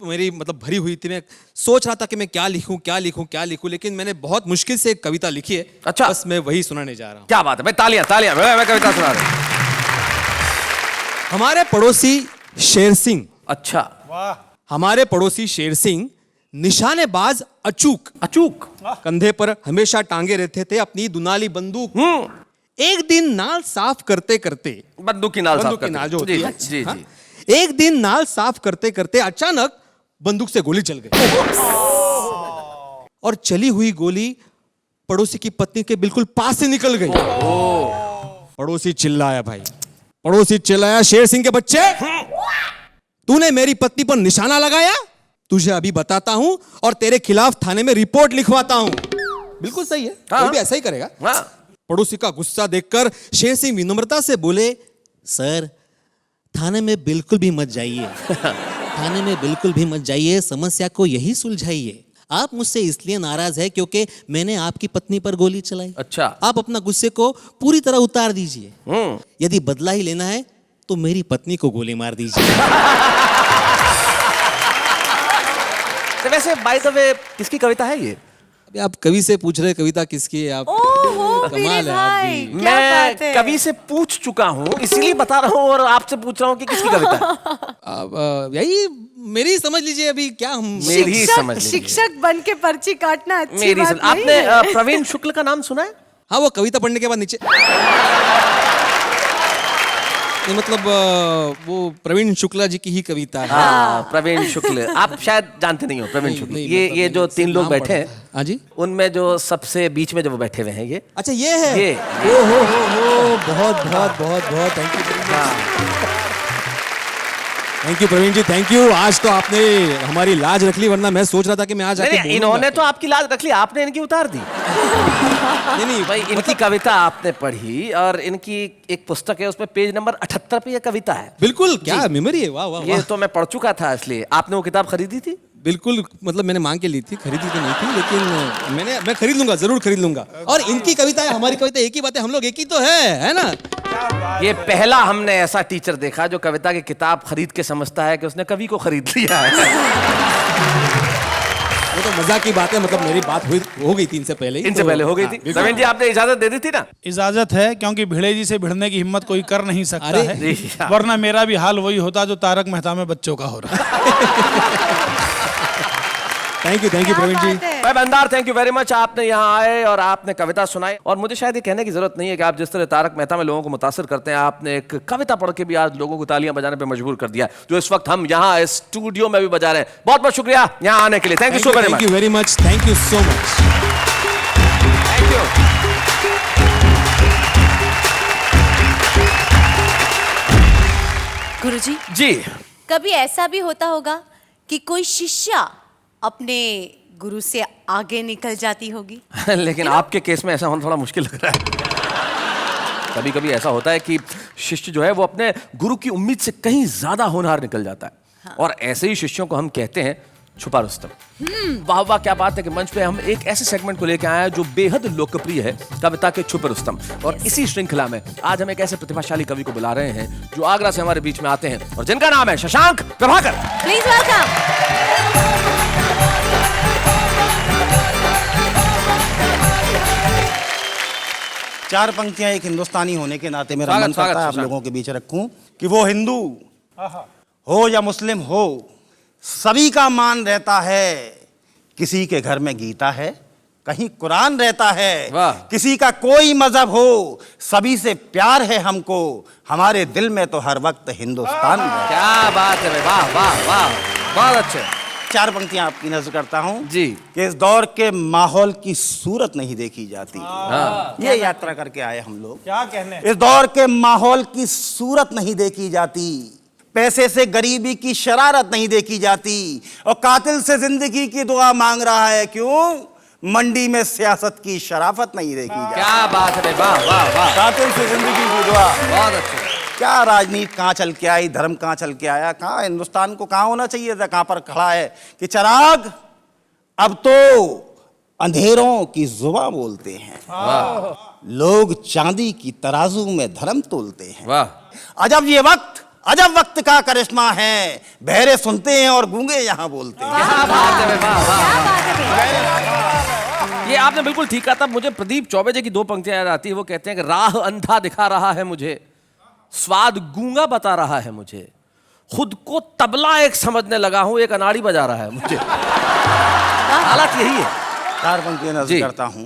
मेरी मतलब भरी हुई थी। मैं सोच रहा था कि मैं क्या लिखूं, लेकिन मैंने बहुत मुश्किल से एक कविता लिखी है। अच्छा, बस मैं वही सुनाने जा रहा हूँ। क्या बात है भाई, तालियां। मैं कविता सुना रहा हूं। हमारे पड़ोसी शेर सिंह। अच्छा, वाह। हमारे पड़ोसी शेर सिंह निशानेबाज अचूक कंधे पर हमेशा टांगे रहते थे अपनी दुनाली बंदूक। एक दिन नाल साफ करते करते, बंदूक की नाल जो होती है, जी। एक दिन नाल साफ करते करते अचानक बंदूक से गोली चल गई और चली हुई गोली पड़ोसी की पत्नी के बिल्कुल पास से निकल गई। पड़ोसी चिल्लाया, शेर सिंह के बच्चे, तूने मेरी पत्नी पर निशाना लगाया, तुझे अभी बताता हूं और तेरे खिलाफ थाने में रिपोर्ट लिखवाता हूं। बिल्कुल सही है, कोई भी ऐसा ही करेगा। पड़ोसी का गुस्सा देखकर शेर सिंह विनम्रता से बोले, सर थाने में बिल्कुल भी मत जाइए, समस्या को यही सुलझाइए। आप मुझसे इसलिए नाराज है क्योंकि मैंने आपकी पत्नी पर गोली चलाई। अच्छा, आप अपना गुस्से को पूरी तरह उतार दीजिए। यदि बदला ही लेना है तो मेरी पत्नी को गोली मार दीजिए। तो वैसे बाय द वे किसकी कविता है ये? अभी आप कवि से पूछ रहे कविता किसकी है? आप कमाल है आप भी। मैं कवि से पूछ चुका हूँ, इसीलिए बता रहा हूँ और आपसे पूछ रहा हूँ कि किसकी कविता है। अब यही मेरी समझ लीजिए। अभी क्या हम मेरी समझ लीजिए। शिक्षक बन के पर्ची काटना अच्छी मेरी बात नहीं आपने है। प्रवीण शुक्ल का नाम सुना है? हाँ, वो कविता पढ़ने के बाद नीचे ये मतलब वो प्रवीण शुक्ला जी की ही कविता है। हाँ, प्रवीण शुक्ल। आप शायद जानते नहीं हो प्रवीण शुक्ल। ये जो तीन लोग बैठे हैं, हाँ जी, उनमें जो सबसे बीच में जो वो बैठे हुए हैं ये। अच्छा ये है। ये हो बहुत बहुत बहुत बहुत thank you. Thank you Praveen ji, thank you. आज तो आपने हमारी लाज रख ली, वरना मैं सोच रहा था कि मैं आज आके इन्होंने तो आपकी लाज रख ली, आपने इनकी उतार दी। नहीं भाई, इनकी कविता आपने पढ़ी और इनकी एक पुस्तक है, उसमें पेज नंबर 78 पे ये कविता है। बिल्कुल, क्या मेमोरी है, वाह वाह। ये तो मैं पढ़ चुका था, इसलिए। आपने वो किताब खरीदी थी? बिल्कुल, मतलब मैंने मांग के ली थी, खरीदी तो नहीं थी, लेकिन मैं खरीद लूंगा, जरूर खरीद लूंगा। और इनकी कविता है, हमारी कविता एक ही बात है, हम लोग एक ही तो है ना? ये पहला हमने ऐसा टीचर देखा जो कविता की किताब खरीद के समझता है कि उसने कवि को खरीद लिया है। वो तो मजाक की बात है, मतलब मेरी बात हो गई थी इनसे पहले। इनसे पहले हो गई थी। प्रवीण जी, आपने इजाजत दे दी थी ना? इजाजत है, क्योंकि भिड़े जी से भिड़ने की हिम्मत कोई कर नहीं सकता अरे, है, वरना मेरा भी हाल वही होता जो तारक मेहता में बच्चों का हो रहा है। थैंक यू प्रवीण जी। भाई बंदार, थैंक यू वेरी मच। आपने यहाँ आए और आपने कविता सुनाई, और मुझे शायद ये कहने की जरूरत नहीं है कि आप जिस तरह तारक मेहता में लोगों को मुतासिर करते हैं, आपने एक कविता पढ़ के भी आज लोगों को तालियां बजाने पे मजबूर कर दिया, जो इस वक्त हम यहाँ स्टूडियो में भी बजा रहे हैं। बहुत बहुत शुक्रिया यहाँ आने के लिए। Thank you so very much. Thank you very much, thank you so much. Thank you. Guruji ji, कभी ऐसा भी होता होगा कि कोई शिष्या अपने गुरु से आगे निकल जाती होगी? लेकिन आपके केस में ऐसा होना थोड़ा मुश्किल लग रहा है। कभी कभी ऐसा होता है कि शिष्य जो है वो अपने गुरु की उम्मीद से कहीं ज्यादा होनहार निकल जाता है। हाँ। और ऐसे ही शिष्यों को हम कहते हैं छुपा रुस्तम। वाह वाह, क्या बात है कि मंच पे हम एक ऐसे सेगमेंट को लेकर आए हैं जो बेहद लोकप्रिय है, कविता के छुपे रुस्तम। और इसी श्रृंखला में आज हम एक ऐसे प्रतिभाशाली कवि को बुला रहे हैं जो आगरा से हमारे बीच में आते हैं और जिनका नाम है शशांक प्रभाकर। Please welcome. चार पंक्तियां एक हिंदुस्तानी होने के नाते मेरा मन करता है आप लोगों के बीच रखूं कि वो हिंदू हो या मुस्लिम हो, सभी का मान रहता है। किसी के घर में गीता है, कहीं कुरान रहता है, किसी का कोई मजहब हो, सभी से प्यार है हमको, हमारे दिल में तो हर वक्त हिंदुस्तान है। क्या बात है, वाह वाह वाह, बहुत अच्छे। चार पंक्तियां आपकी नजर करता हूं जी कि इस दौर के माहौल की सूरत नहीं देखी जाती। ये यात्रा करके आए हम लोग। क्या कहने? इस दौर के माहौल की सूरत नहीं देखी जाती, पैसे से गरीबी की शरारत नहीं देखी जाती, और कातिल से जिंदगी की दुआ मांग रहा है क्यों? मंडी में सियासत की शराफत नहीं देखी जाती। क्या बात है, वाह वाह वाह, कातिल से जिंदगी की दुआ। बहुत अच्छे। क्या राजनीति कहाँ चल के आई, धर्म कहाँ चल के आया, कहाँ हिंदुस्तान को कहाँ होना चाहिए था, कहाँ पर खड़ा है कि चिराग अब तो अंधेरों की जुबां बोलते हैं, लोग चांदी की तराजू में धर्म तोलते हैं। वाह, अजब वक्त का करिश्मा है, बहरे सुनते हैं और गूंगे यहाँ बोलते हैं। क्या बात है, वाह वाह। ये आपने बिल्कुल ठीक कहा था। मुझे प्रदीप चौबे जी की दो पंक्तियां याद आती है। वो कहते हैं कि राह अंधा दिखा रहा है मुझे, स्वाद गूंगा बता रहा है मुझे, खुद को तबला एक समझने लगा हूं, एक अनाड़ी बजा रहा है मुझे। हालत यही है। चार पंक्तियां नजर करता हूं।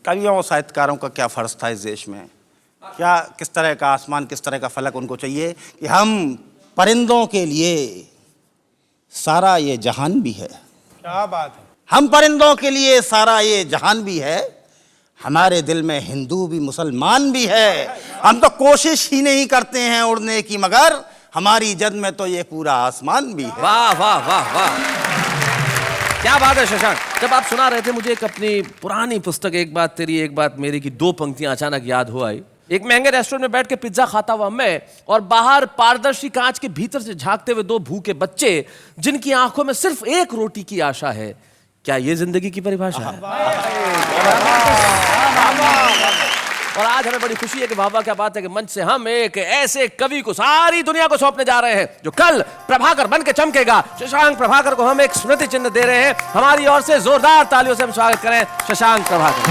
कवियों और साहित्यकारों का क्या फर्ज था इस देश में, क्या किस तरह का आसमान, किस तरह का फलक उनको चाहिए कि हम परिंदों के लिए सारा ये जहान भी है। क्या बात है। हम परिंदों के लिए सारा ये जहान भी है, हमारे दिल में हिंदू भी मुसलमान भी है। हम तो कोशिश ही नहीं करते हैं उड़ने की, मगर हमारी जद में तो ये पूरा आसमान भी है। वाह वाह वाह वाह, क्या बात है शशांक। जब आप सुना रहे थे मुझे एक अपनी पुरानी पुस्तक एक बात तेरी एक बात मेरी की दो पंक्तियां अचानक याद हो आई। एक महंगे रेस्टोरेंट में बैठ के पिज्जा खाता हुआ मैं, और बाहर पारदर्शी कांच के भीतर से झांकते हुए दो भूखे बच्चे जिनकी आंखों में सिर्फ एक रोटी की आशा है। क्या ये जिंदगी की परिभाषा है? और आज हमें बड़ी खुशी है कि वाह क्या बात है कि मंच से हम एक ऐसे कवि को सारी दुनिया को सौंपने जा रहे हैं जो कल प्रभाकर बन के चमकेगा। शशांक प्रभाकर को हम एक स्मृति चिन्ह दे रहे हैं। हमारी ओर से जोरदार तालियों से हम स्वागत करें शशांक प्रभाकर।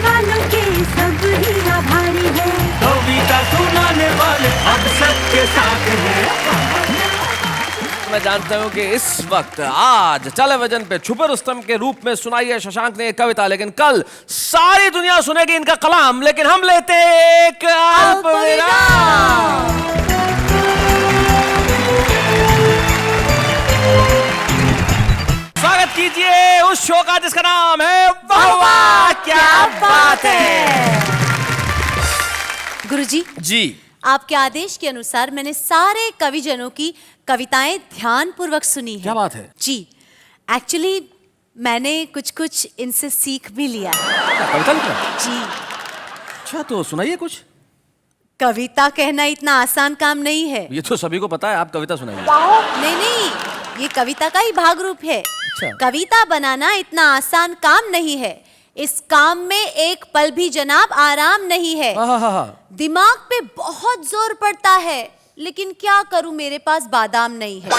वालों के सब ही आभारी है, कविता सुनाने वाले अब सबके साथ हैं। मैं जानता हूं कि इस वक्त आज टेलीविजन पे छुपे रुस्तम के रूप में सुनाई है शशांक ने एक कविता, लेकिन कल सारी दुनिया सुनेगी इनका कलाम। लेकिन हम लेते हैं एक अल्पविराम। स्वागत कीजिए उस शो का जिसका नाम है वाह वाह क्या बात है। गुरुजी जी, आपके आदेश के अनुसार मैंने सारे कविजनों की कविताएं ध्यान पूर्वक सुनी है। क्या बात है? जी, एक्चुअली मैंने कुछ इनसे सीख भी लिया है। कविता लिखना? जी। अच्छा, तो सुनाइए कुछ। कविता कहना इतना आसान काम नहीं है। ये तो सभी को पता है, आप कविता सुनाइए। नहीं, ये कविता का ही भाग रूप है। अच्छा। कविता बनाना इतना आसान काम नहीं है। इस काम में एक पल भी जनाब आराम नहीं है। दिमाग पे बहुत जोर पड़ता है, लेकिन क्या करूं, मेरे पास बादाम नहीं है।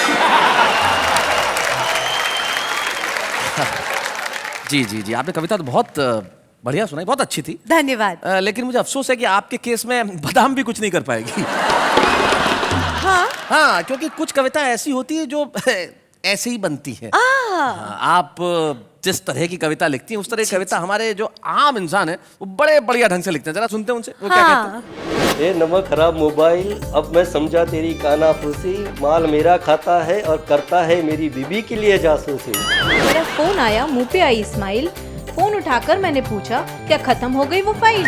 जी, आपने कविता तो बहुत बढ़िया सुनाई, बहुत अच्छी थी। धन्यवाद। लेकिन मुझे अफसोस है कि आपके केस में बादाम भी कुछ नहीं कर पाएगी। हाँ, क्योंकि कुछ कविता ऐसी होती है जो ऐसे ही बनती है। आप जिस तरह की कविता लिखती हैं उस तरह की कविता हमारे जो आम इंसान है वो बड़े बढ़िया ढंग से लिखते हैं। जरा सुनते हैं उनसे वो क्या कहते हैं। ए नमक खराब मोबाइल, अब मैं समझा तेरी कानाफूसी, माल मेरा खाता है और करता है मेरी बीबी के लिए जासूसी। मेरा फोन आया, मुंह पे आई स्माइल, फोन उठाकर मैंने पूछा क्या खत्म हो गई वो फाइल।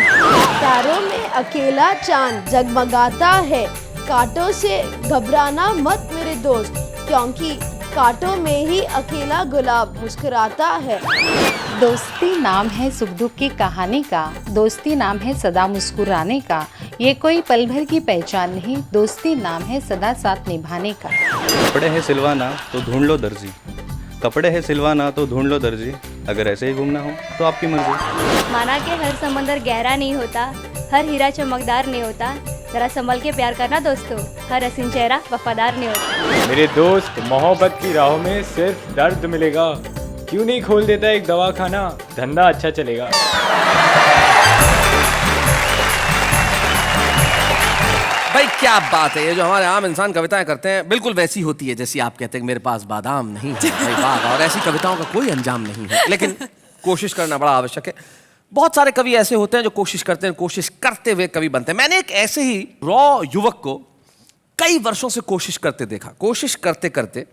तारों में अकेला चांद जगमगाता है, कांटों से घबराना मत मेरे दोस्त, क्योंकि कांटों में ही अकेला गुलाब मुस्कुराता है। दोस्ती नाम है सुख दुख की कहानी का, दोस्ती नाम है सदा मुस्कुराने का, ये कोई पल भर की पहचान नहीं, दोस्ती नाम है सदा साथ निभाने का। कपड़े है सिलवाना तो ढूंढ लो दर्जी, कपड़े है सिलवाना तो ढूंढ लो दर्जी, अगर ऐसे ही घूमना हो तो आपकी मर्जी। माना कि हर समंदर गहरा नहीं होता, हर हीरा चमकदार नहीं होता, जरा संभल के प्यार करना दोस्तों, हर हसीन चेहरा वफादार नहीं होता। मेरे दोस्त, मोहब्बत की राहों में सिर्फ दर्द मिलेगा, क्यों नहीं खोल देता एक दवाखाना, धंधा अच्छा चलेगा। भाई क्या बात है, ये जो हमारे आम इंसान कविताएं करते हैं बिल्कुल वैसी होती है जैसी आप कहते हैं मेरे पास बादाम नहीं है। भाई वाह, और ऐसी कविताओं का कोई अंजाम नहीं है, लेकिन कोशिश करना बड़ा आवश्यक है। बहुत सारे कवि ऐसे होते हैं जो कोशिश करते हैं, कोशिश करते हुए कवि बनते हैं। मैंने एक ऐसे ही रॉ युवक को कई वर्षों से कोशिश करते देखा। कोशिश करते करते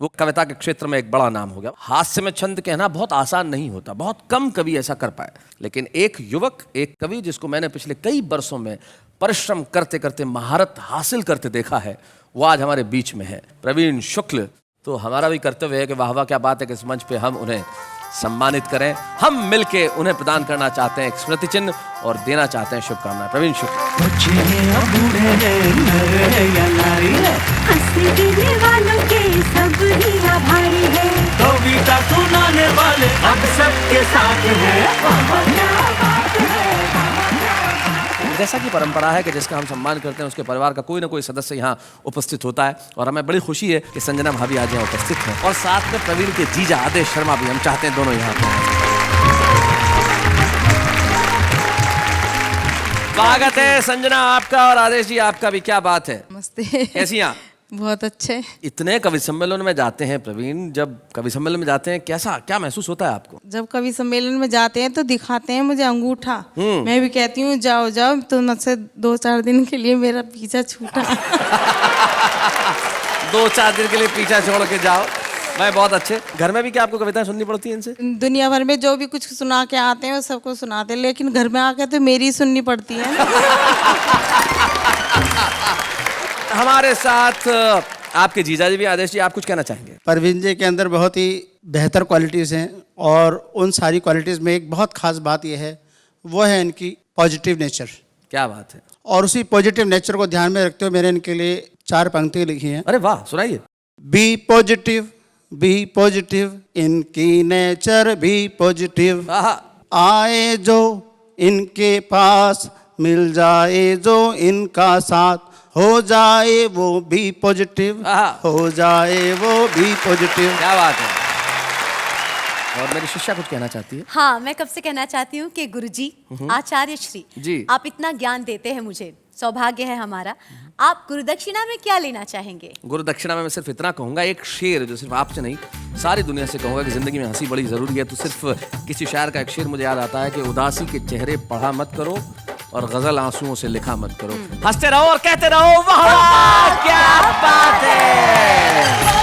वो कविता के क्षेत्र में एक बड़ा नाम हो गया। हास्य में छंद कहना बहुत आसान नहीं होता, बहुत कम कवि ऐसा कर पाए। लेकिन एक युवक, एक कवि जिसको मैंने पिछले कई वर्षों में परिश्रम करते करते महारत हासिल करते देखा है, वो आज हमारे बीच में है, प्रवीण शुक्ल। तो हमारा भी कर्तव्य है कि वाह वाह क्या बात है कि इस मंच पे हम उन्हें सम्मानित करें। हम मिलके उन्हें प्रदान करना चाहते हैं एक स्मृति चिन्ह और देना चाहते हैं शुभकामनाएं। प्रवीण शुक्ल। वालों के सब ही आभारी है, कविता सुनाने वाले अब सबके साथ हैं। जैसा कि परंपरा है कि जिसका हम सम्मान करते हैं उसके परिवार का कोई ना कोई सदस्य यहाँ उपस्थित होता है, और हमें बड़ी खुशी है कि संजना भाभी आज यहाँ उपस्थित हैं, और साथ में प्रवीण के जीजा आदेश शर्मा भी, हम चाहते हैं दोनों यहाँ पर। स्वागत है संजना आपका और आदेश जी आपका भी। क्या बात है, नमस्ते। कैसी हैं? बहुत अच्छे। इतने कवि सम्मेलन में जाते हैं प्रवीण, जब कवि सम्मेलन में जाते हैं क्या महसूस होता है आपको? जब कवि सम्मेलन में जाते हैं तो दिखाते हैं मुझे अंगूठा, मैं भी कहती हूँ जाओ जाओ, तो मुझसे 2-4 दिन के लिए मेरा पीछा छूटा। 2-4 दिन के लिए पीछा छोड़ के जाओ। मैं बहुत अच्छे। घर में भी क्या आपको कविताएं सुननी पड़ती हैं इनसे? दुनिया भर में जो भी कुछ सुना के आते हैं वो सबको सुनाते हैं, लेकिन घर में आके तो मेरी सुननी पड़ती है। हमारे साथ आपके जीजा जी भी। आदेश जी, आप कुछ कहना चाहेंगे? परवीन जी के अंदर बहुत ही बेहतर क्वालिटीज़ हैं, और उन सारी क्वालिटीज़ में एक बहुत खास बात यह है, वो है इनकी पॉजिटिव नेचर। क्या बात है। और उसी पॉजिटिव नेचर को ध्यान में रखते हुए मैंने इनके लिए 4 पंक्ति लिखी हैं। अरे वाह, सुनाइए। बी पॉजिटिव, भी पॉजिटिव, इनकी नेचर भी पॉजिटिव। आए जो इनके पास, मिल जाए जो इनका साथ, हो जाए वो भी पॉजिटिव, हो जाए वो भी पॉजिटिव। क्या बात है। और मेरी शिष्या कुछ कहना चाहती है। हाँ, मैं कब से कहना चाहती हूँ कि गुरुजी, आचार्य श्री जी, आप इतना ज्ञान देते हैं, मुझे सौभाग्य है हमारा। आप गुरुदक्षिणा में क्या लेना चाहेंगे? गुरुदक्षिणा में मैं सिर्फ इतना कहूंगा, एक शेर जो सिर्फ आपसे नहीं सारी दुनिया से कहूंगा कि जिंदगी में हंसी बड़ी जरूरी है, तो सिर्फ किसी शायर का एक शेर मुझे याद आता है कि उदासी के चेहरे पढ़ा मत करो और गजल आंसुओं से लिखा मत करो। हंसते रहो और कहते रहो वाह क्या बात है।